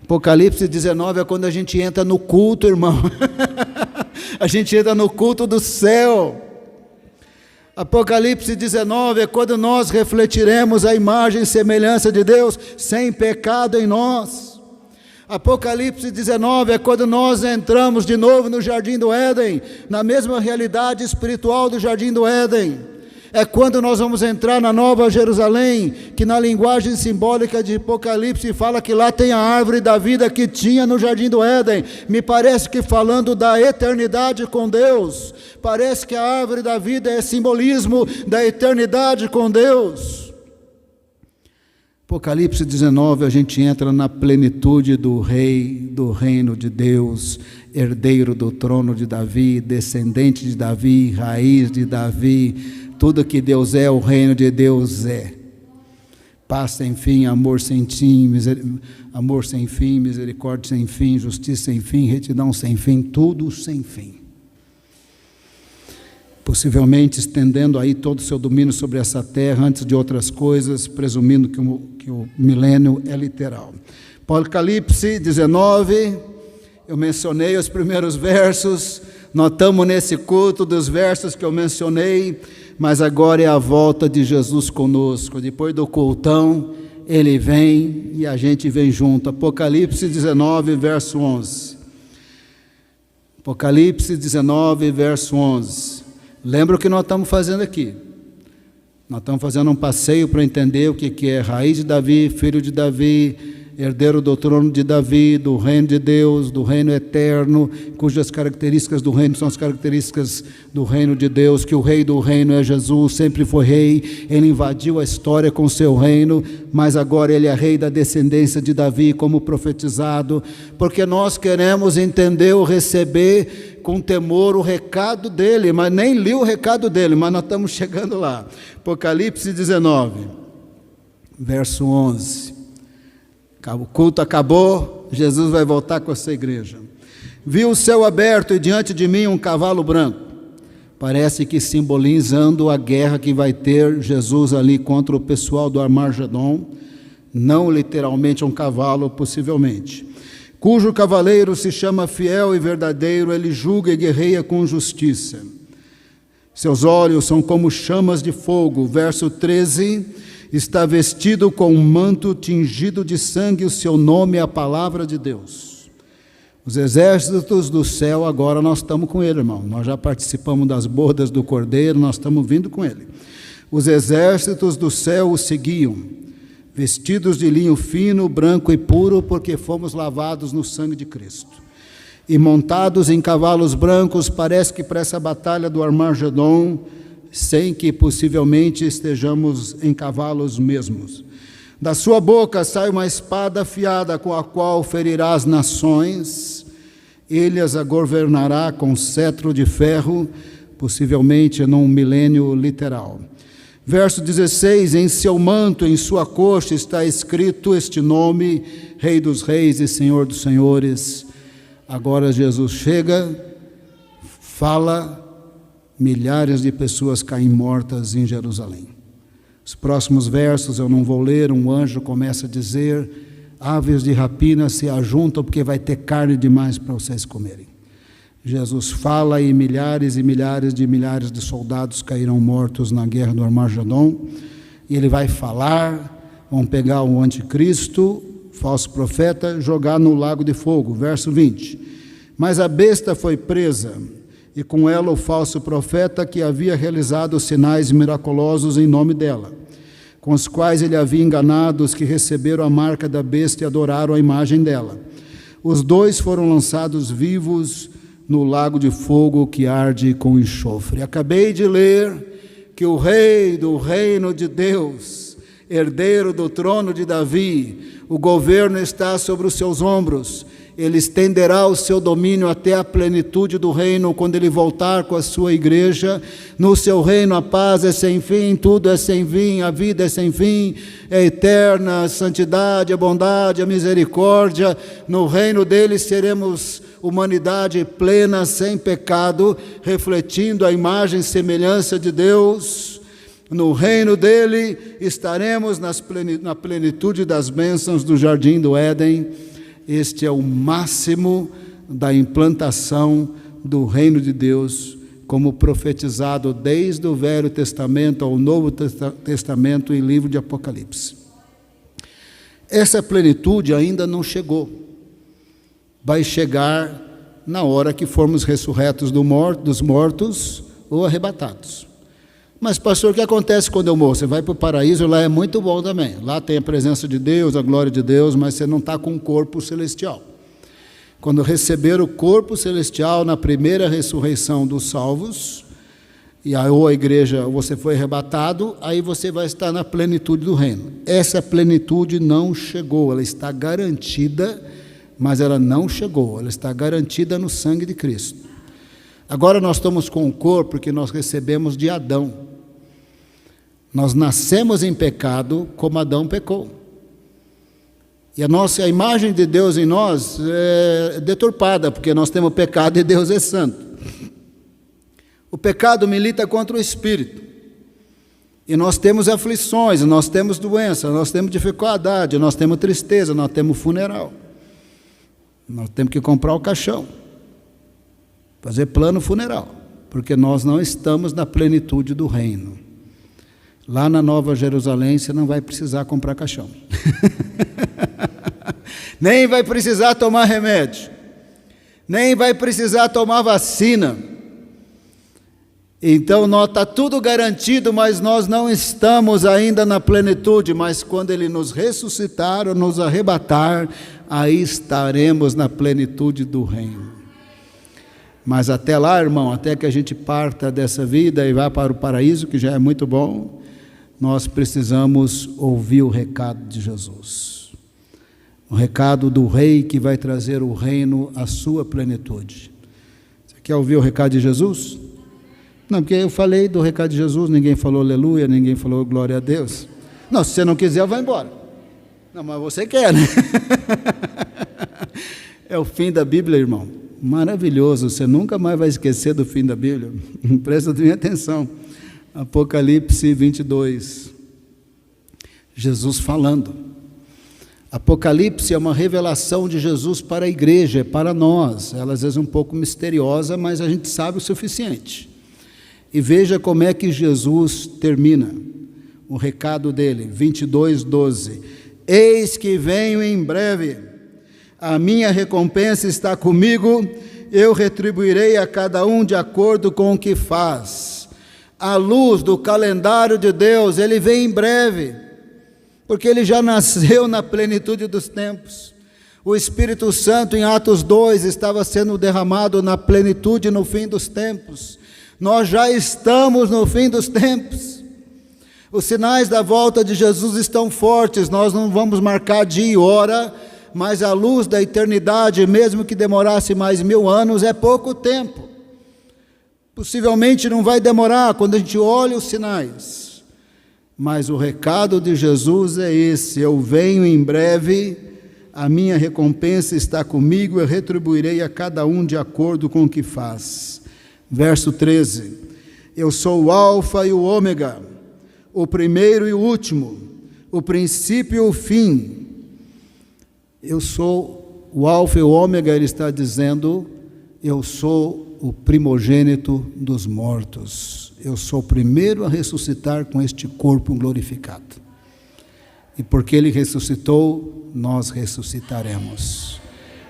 Apocalipse 19 é quando a gente entra no culto, irmão. A gente entra no culto do céu. Apocalipse 19 é quando nós refletiremos a imagem e semelhança de Deus, sem pecado em nós. Apocalipse 19 é quando nós entramos de novo no Jardim do Éden, na mesma realidade espiritual do Jardim do Éden. É quando nós vamos entrar na Nova Jerusalém, que na linguagem simbólica de Apocalipse fala que lá tem a árvore da vida que tinha no Jardim do Éden. Me parece que falando da eternidade com Deus, parece que a árvore da vida é simbolismo da eternidade com Deus. Apocalipse 19, a gente entra na plenitude do rei, do reino de Deus, herdeiro do trono de Davi, descendente de Davi, raiz de Davi. Tudo que Deus é, o reino de Deus é. Paz sem fim, amor sem fim, misericórdia sem fim, justiça sem fim, retidão sem fim, tudo sem fim. possivelmente estendendo aí todo o seu domínio sobre essa terra, antes de outras coisas, presumindo que o milênio é literal. Apocalipse 19, eu mencionei os primeiros versos, notamos nesse culto dos versos que eu mencionei, mas agora é a volta de Jesus conosco. Depois do cultão, Ele vem e a gente vem junto. Apocalipse 19, verso 11. Apocalipse 19, verso 11. Lembra o que nós estamos fazendo aqui? Nós estamos fazendo um passeio para entender o que é raiz de Davi, filho de Davi, herdeiro do trono de Davi, do reino de Deus, do reino eterno, cujas características do reino são as características do reino de Deus, que o rei do reino é Jesus, sempre foi rei, ele invadiu a história com o seu reino, mas agora ele é rei da descendência de Davi, como profetizado, porque nós queremos entender ou receber com temor o recado dele, mas nem li o recado dele, mas nós estamos chegando lá. Apocalipse 19, verso 11. O culto acabou, Jesus vai voltar com essa igreja. Vi o céu aberto e diante de mim um cavalo branco. Parece que simbolizando a guerra que vai ter Jesus ali contra o pessoal do Armagedon, não literalmente um cavalo, possivelmente. Cujo cavaleiro se chama Fiel e Verdadeiro, ele julga e guerreia com justiça. Seus olhos são como chamas de fogo. Verso 13, está vestido com um manto tingido de sangue, o seu nome é a palavra de Deus. Os exércitos do céu, agora nós estamos com ele, irmão. Nós já participamos das bodas do Cordeiro, nós estamos vindo com ele. Os exércitos do céu o seguiam, vestidos de linho fino, branco e puro, porque fomos lavados no sangue de Cristo. E montados em cavalos brancos, parece que para essa batalha do Armagedon, sem que possivelmente estejamos em cavalos mesmos. Da sua boca sai uma espada afiada, com a qual ferirá as nações, ele as governará com cetro de ferro, possivelmente num milênio literal. Verso 16, em seu manto, em sua coxa, está escrito este nome, Rei dos Reis e Senhor dos Senhores. Agora Jesus chega, fala, milhares de pessoas caem mortas em Jerusalém. Os próximos versos eu não vou ler, um anjo começa a dizer, aves de rapina se ajuntam porque vai ter carne demais para vocês comerem. Jesus fala e milhares de soldados cairão mortos na guerra do Armagedon, e ele vai falar, vão pegar o anticristo, falso profeta, jogar no lago de fogo. Verso 20, mas a besta foi presa, e com ela o falso profeta que havia realizado sinais miraculosos em nome dela, com os quais ele havia enganado os que receberam a marca da besta e adoraram a imagem dela. Os dois foram lançados vivos no lago de fogo que arde com enxofre. Acabei de ler que o rei do reino de Deus, herdeiro do trono de Davi, o governo está sobre os seus ombros. Ele estenderá o seu domínio até a plenitude do reino, quando ele voltar com a sua igreja. No seu reino a paz é sem fim, tudo é sem fim, a vida é sem fim, é eterna, a santidade, a bondade, a misericórdia. No reino dele seremos humanidade plena, sem pecado, refletindo a imagem e semelhança de Deus. No reino dele estaremos na plenitude das bênçãos do jardim do Éden. Este é o máximo da implantação do reino de Deus, como profetizado desde o Velho Testamento ao Novo Testamento em livro de Apocalipse. Essa plenitude ainda não chegou. Vai chegar na hora que formos ressurretos dos mortos ou arrebatados. Mas, pastor, o que acontece quando eu morro? Você vai para o paraíso, lá é muito bom também. Lá tem a presença de Deus, a glória de Deus, mas você não está com um corpo celestial. Quando receber o corpo celestial na primeira ressurreição dos salvos, e ou a igreja, ou você foi arrebatado, aí você vai estar na plenitude do reino. Essa plenitude não chegou, ela está garantida, mas ela não chegou, ela está garantida no sangue de Cristo. Agora nós estamos com o corpo que nós recebemos de Adão. Nós nascemos em pecado como Adão pecou. E a imagem de Deus em nós é deturpada, porque nós temos pecado e Deus é santo. O pecado milita contra o espírito. E nós temos aflições, nós temos doença, nós temos dificuldade, nós temos tristeza, nós temos funeral. Nós temos que comprar o caixão, fazer plano funeral, porque nós não estamos na plenitude do reino. Lá na Nova Jerusalém você não vai precisar comprar caixão. Nem vai precisar tomar remédio, nem vai precisar tomar vacina. Então, está tudo garantido, mas nós não estamos ainda na plenitude. Mas quando Ele nos ressuscitar ou nos arrebatar, aí estaremos na plenitude do reino. Mas até lá, irmão, até que a gente parta dessa vida e vá para o paraíso, que já é muito bom, nós precisamos ouvir o recado de Jesus. O recado do Rei que vai trazer o reino à sua plenitude. Você quer ouvir o recado de Jesus? Não, porque eu falei do recado de Jesus, ninguém falou aleluia, ninguém falou glória a Deus. Não, se você não quiser, vai embora. Não, mas você quer, né? É o fim da Bíblia, irmão. Maravilhoso, você nunca mais vai esquecer do fim da Bíblia. Presta bem atenção. Apocalipse 22. Jesus falando. Apocalipse é uma revelação de Jesus para a igreja, é para nós. Ela às vezes é um pouco misteriosa, mas a gente sabe o suficiente. E veja como é que Jesus termina o recado dele, 22:12. Eis que venho em breve, a minha recompensa está comigo, eu retribuirei a cada um de acordo com o que faz. A luz do calendário de Deus, ele vem em breve, porque ele já nasceu na plenitude dos tempos. O Espírito Santo em Atos 2 estava sendo derramado na plenitude no fim dos tempos. Nós já estamos no fim dos tempos. Os sinais da volta de Jesus estão fortes. Nós não vamos marcar dia e hora, mas a luz da eternidade, mesmo que demorasse mais 1000 anos, é pouco tempo. Possivelmente não vai demorar quando a gente olha os sinais. Mas o recado de Jesus é esse: eu venho em breve, a minha recompensa está comigo, eu retribuirei a cada um de acordo com o que faz. Verso 13, eu sou o alfa e o ômega, o primeiro e o último, o princípio e o fim. Eu sou o alfa e o ômega, ele está dizendo, eu sou o primogênito dos mortos. Eu sou o primeiro a ressuscitar com este corpo glorificado. E porque ele ressuscitou, nós ressuscitaremos.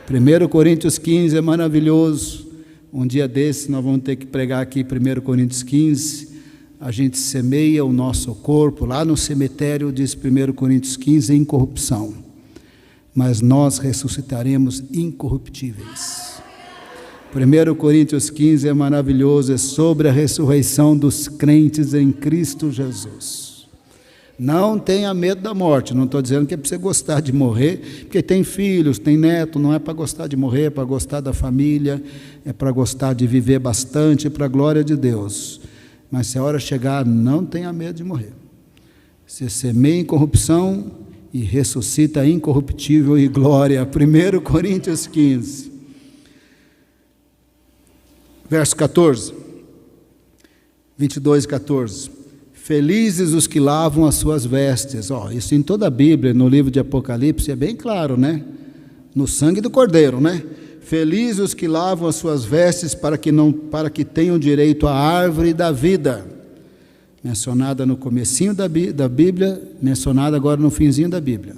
1 Coríntios 15 é maravilhoso. Um dia desses nós vamos ter que pregar aqui 1 Coríntios 15, a gente semeia o nosso corpo, lá no cemitério diz 1 Coríntios 15, em corrupção, mas nós ressuscitaremos incorruptíveis. 1 Coríntios 15 é maravilhoso, é sobre a ressurreição dos crentes em Cristo Jesus. Não tenha medo da morte, não estou dizendo que é para você gostar de morrer, porque tem filhos, tem neto, não é para gostar de morrer, é para gostar da família, é para gostar de viver bastante, para a glória de Deus. Mas se a hora chegar, não tenha medo de morrer. Você semeia em corrupção e ressuscita incorruptível e glória. 1 Coríntios 15. Verso 14. 22:14. Felizes os que lavam as suas vestes. Isso em toda a Bíblia, no livro de Apocalipse, é bem claro, né? No sangue do Cordeiro, né? Felizes os que lavam as suas vestes para que tenham direito à árvore da vida. Mencionada no comecinho da Bíblia, mencionada agora no finzinho da Bíblia.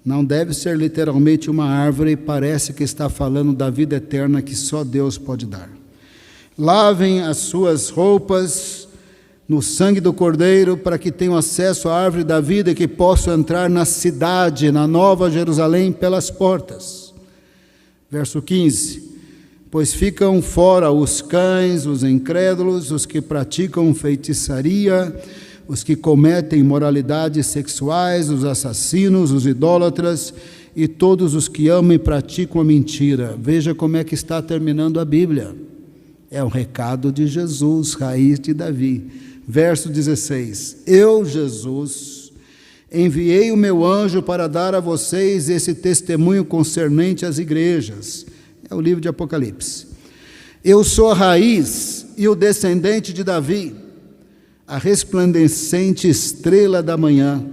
Não deve ser literalmente uma árvore, parece que está falando da vida eterna que só Deus pode dar. Lavem as suas roupas no sangue do Cordeiro, para que tenham acesso à árvore da vida e que possam entrar na cidade, na Nova Jerusalém, pelas portas. Verso 15, pois ficam fora os cães, os incrédulos, os que praticam feitiçaria, os que cometem imoralidades sexuais, os assassinos, os idólatras e todos os que amam e praticam a mentira. Veja como é que está terminando a Bíblia. É o recado de Jesus, raiz de Davi. Verso 16, eu, Jesus, enviei o meu anjo para dar a vocês esse testemunho concernente às igrejas. É o livro de Apocalipse. Eu sou a raiz e o descendente de Davi, a resplandecente estrela da manhã.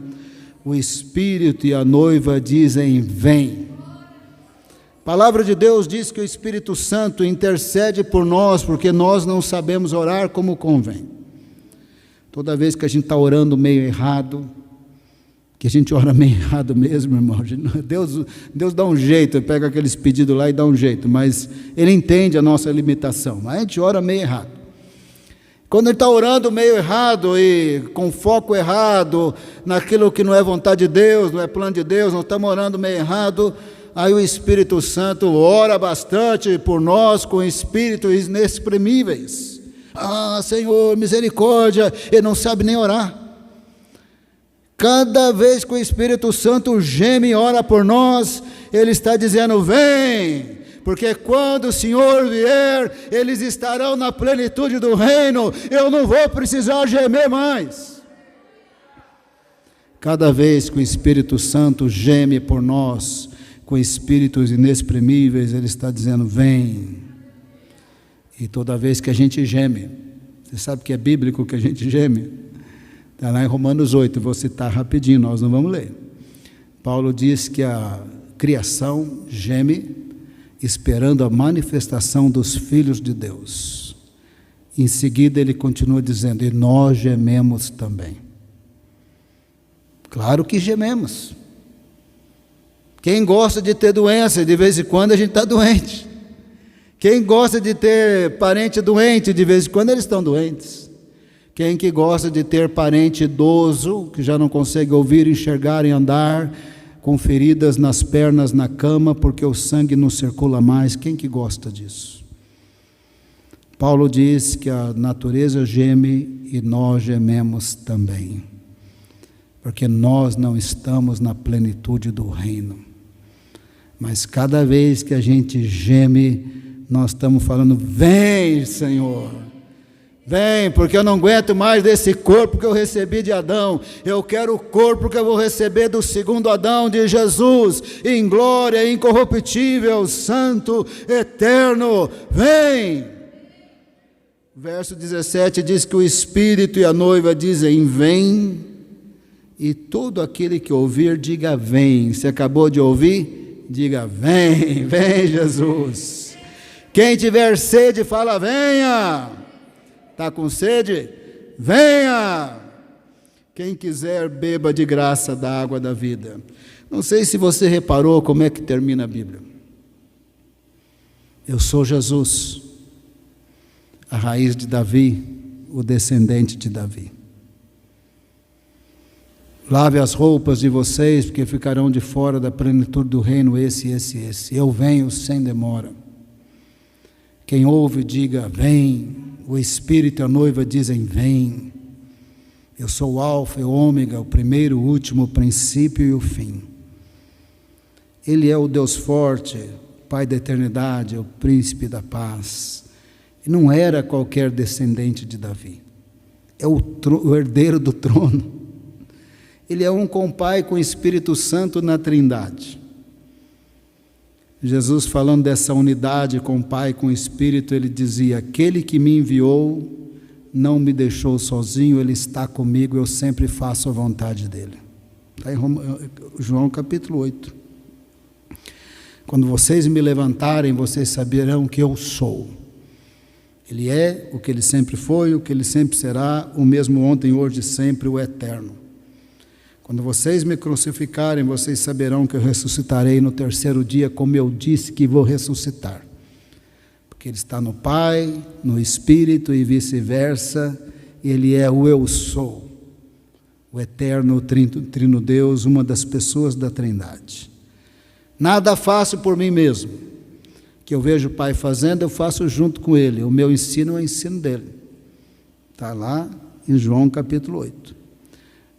O Espírito e a noiva dizem: vem. A palavra de Deus diz que o Espírito Santo intercede por nós, porque nós não sabemos orar como convém. Toda vez que a gente está orando meio errado, que a gente ora meio errado mesmo, irmão, Deus dá um jeito, Ele pega aqueles pedidos lá e dá um jeito, mas Ele entende a nossa limitação, mas a gente ora meio errado. Quando Ele está orando meio errado e com foco errado, naquilo que não é vontade de Deus, não é plano de Deus, nós estamos orando meio errado, aí o Espírito Santo ora bastante por nós com espíritos inexprimíveis. Ah, Senhor, misericórdia, Ele não sabe nem orar. Cada vez que o Espírito Santo geme e ora por nós, Ele está dizendo: vem, porque quando o Senhor vier, eles estarão na plenitude do reino, eu não vou precisar gemer mais. Cada vez que o Espírito Santo geme por nós, com espíritos inexprimíveis, Ele está dizendo: vem. E toda vez que a gente geme, você sabe que é bíblico que a gente geme? Está lá em Romanos 8, vou citar rapidinho, nós não vamos ler. Paulo diz que a criação geme, esperando a manifestação dos filhos de Deus. Em seguida ele continua dizendo: e nós gememos também. Claro que gememos. Quem gosta de ter doença, de vez em quando a gente está doente. Quem gosta de ter parente doente, de vez em quando eles estão doentes. Quem que gosta de ter parente idoso, que já não consegue ouvir, enxergar e andar, com feridas nas pernas, na cama, porque o sangue não circula mais, quem que gosta disso? Paulo diz que a natureza geme e nós gememos também, porque nós não estamos na plenitude do reino. Mas cada vez que a gente geme, nós estamos falando: vem, Senhor, vem, porque eu não aguento mais desse corpo que eu recebi de Adão, eu quero o corpo que eu vou receber do segundo Adão, de Jesus, em glória, incorruptível, santo, eterno, vem. Verso 17 diz que o Espírito e a noiva dizem: vem, e todo aquele que ouvir, diga: vem. Você acabou de ouvir? Diga: vem, vem Jesus. Quem tiver sede, fala: venha. Está com sede? Venha! Quem quiser, beba de graça da água da vida. Não sei se você reparou como é que termina a Bíblia. Eu sou Jesus, a raiz de Davi, o descendente de Davi. Lave as roupas de vocês, porque ficarão de fora da plenitude do reino esse. Eu venho sem demora. Quem ouve, diga: vem. O Espírito e a noiva dizem: vem. Eu sou o alfa e o ômega, o primeiro, o último, o princípio e o fim. Ele é o Deus forte, Pai da eternidade, o príncipe da paz. E não era qualquer descendente de Davi. É o herdeiro do trono. Ele é um com o Pai, com o Espírito Santo na Trindade. Jesus, falando dessa unidade com o Pai e com o Espírito, ele dizia: aquele que me enviou não me deixou sozinho, ele está comigo, eu sempre faço a vontade dele. Está em João capítulo 8. Quando vocês me levantarem, vocês saberão que eu sou. Ele é o que ele sempre foi, o que ele sempre será, o mesmo ontem, hoje e sempre, o eterno. Quando vocês me crucificarem, vocês saberão que eu ressuscitarei no terceiro dia, como eu disse que vou ressuscitar. Porque Ele está no Pai, no Espírito e vice-versa, Ele é o eu sou, o eterno trino Deus, uma das pessoas da Trindade. Nada faço por mim mesmo, que eu vejo o Pai fazendo, eu faço junto com Ele, o meu ensino é o ensino dele. Está lá em João capítulo 8.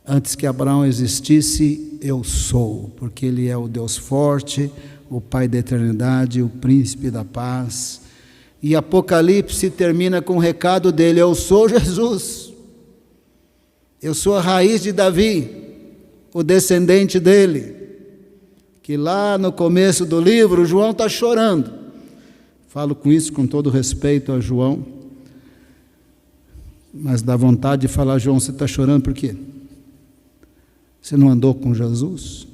Antes que Abraão existisse, eu sou, porque Ele é o Deus forte, o Pai da eternidade, o príncipe da paz. E Apocalipse termina com o recado dele: eu sou Jesus, eu sou a raiz de Davi, o descendente dele. Que lá no começo do livro, João está chorando, Falo com isso com todo respeito a João, mas dá vontade de falar: João, você está chorando por quê? Você não andou com Jesus?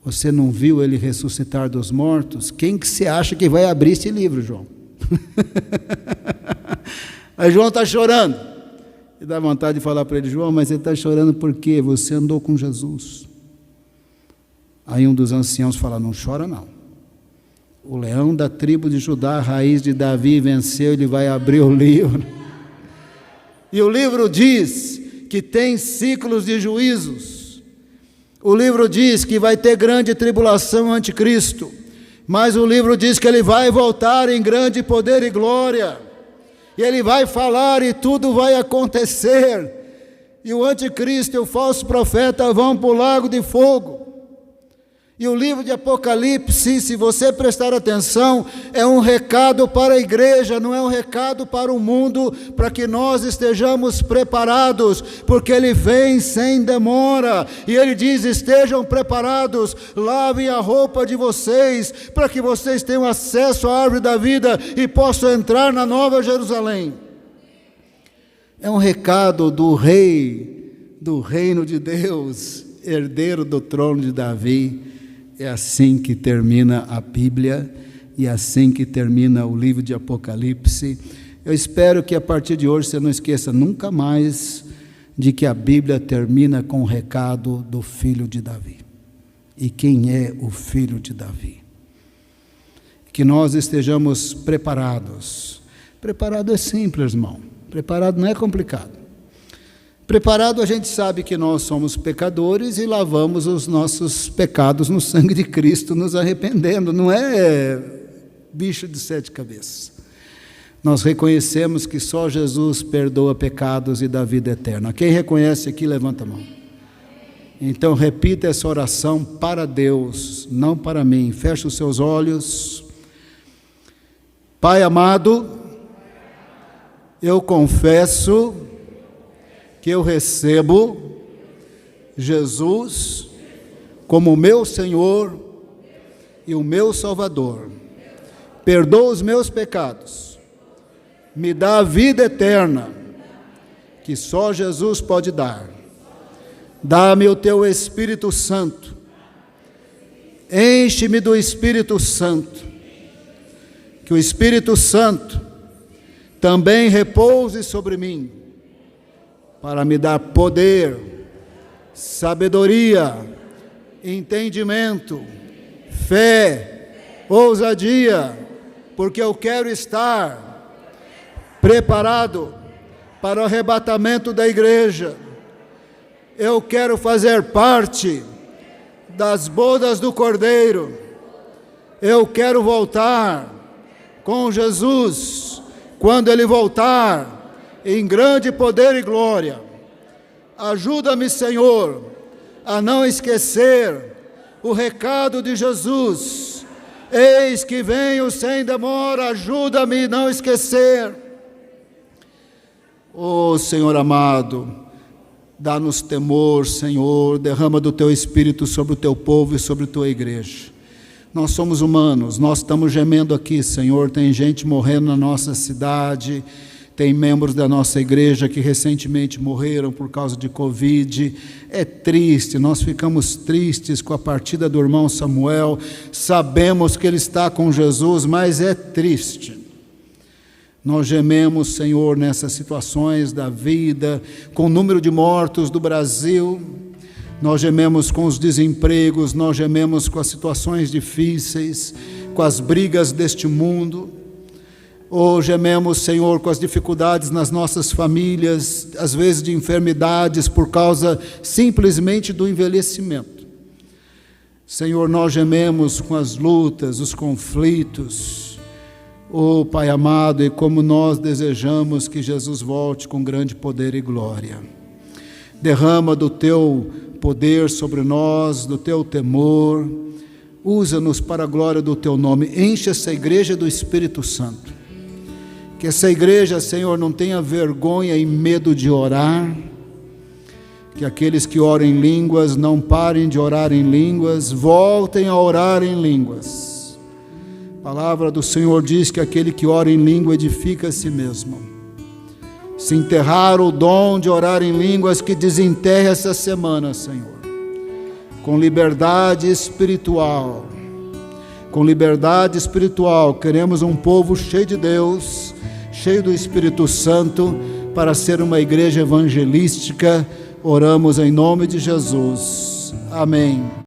Você não viu ele ressuscitar dos mortos? Quem que você acha que vai abrir esse livro, João? Aí João está chorando, e dá vontade de falar para ele: João, mas ele está chorando por quê? Você andou com Jesus. Aí um dos anciãos fala: não chora não, o leão da tribo de Judá, a raiz de Davi, venceu, ele vai abrir o livro. E o livro diz que tem ciclos de juízos. O livro diz que vai ter grande tribulação anticristo, mas o livro diz que ele vai voltar em grande poder e glória, e ele vai falar e tudo vai acontecer, e o anticristo e o falso profeta vão para o lago de fogo. E o livro de Apocalipse, se você prestar atenção, é um recado para a igreja, não é um recado para o mundo, para que nós estejamos preparados, porque ele vem sem demora, e ele diz: estejam preparados, lavem a roupa de vocês, para que vocês tenham acesso à árvore da vida e possam entrar na Nova Jerusalém. É um recado do rei, do reino de Deus, herdeiro do trono de Davi. É assim que termina a Bíblia, e é assim que termina o livro de Apocalipse. Eu espero que a partir de hoje você não esqueça nunca mais de que a Bíblia termina com o recado do filho de Davi. E quem é o filho de Davi? Que nós estejamos preparados. Preparado é simples, irmão. Preparado não é complicado. Preparado, a gente sabe que nós somos pecadores e lavamos os nossos pecados no sangue de Cristo, nos arrependendo. Não é bicho de 7 cabeças. Nós reconhecemos que só Jesus perdoa pecados e dá vida eterna. Quem reconhece aqui, levanta a mão. Então repita essa oração para Deus, não para mim. Feche os seus olhos. Pai amado, eu confesso que eu recebo Jesus como meu Senhor e o meu Salvador. Perdoa os meus pecados, me dá a vida eterna, que só Jesus pode dar. Dá-me o teu Espírito Santo, enche-me do Espírito Santo, que o Espírito Santo também repouse sobre mim, para me dar poder, sabedoria, entendimento, fé, ousadia, porque eu quero estar preparado para o arrebatamento da igreja. Eu quero fazer parte das bodas do Cordeiro. Eu quero voltar com Jesus, quando Ele voltar, em grande poder e glória. Ajuda-me, Senhor, a não esquecer o recado de Jesus: eis que venho sem demora, ajuda-me a não esquecer. Oh, Senhor amado, dá-nos temor, Senhor, derrama do Teu Espírito sobre o Teu povo e sobre a Tua igreja. Nós somos humanos, nós estamos gemendo aqui, Senhor, tem gente morrendo na nossa cidade, tem membros da nossa igreja que recentemente morreram por causa de Covid. É triste, nós ficamos tristes com a partida do irmão Samuel, sabemos que ele está com Jesus, mas é triste. Nós gememos, Senhor, nessas situações da vida, com o número de mortos do Brasil, nós gememos com os desempregos, nós gememos com as situações difíceis, com as brigas deste mundo. Oh, gememos, Senhor, com as dificuldades nas nossas famílias, às vezes de enfermidades por causa simplesmente do envelhecimento. Senhor, nós gememos com as lutas, os conflitos. Oh, Pai amado, e como nós desejamos que Jesus volte com grande poder e glória. Derrama do Teu poder sobre nós, do Teu temor. Usa-nos para a glória do Teu nome. Enche essa igreja do Espírito Santo. Que essa igreja, Senhor, não tenha vergonha e medo de orar. Que aqueles que oram em línguas não parem de orar em línguas, voltem a orar em línguas. A palavra do Senhor diz que aquele que ora em língua edifica a si mesmo. Se enterrar o dom de orar em línguas, que desenterre essa semana, Senhor, com liberdade espiritual. Com liberdade espiritual, queremos um povo cheio de Deus, cheio do Espírito Santo, para ser uma igreja evangelística. Oramos em nome de Jesus. Amém.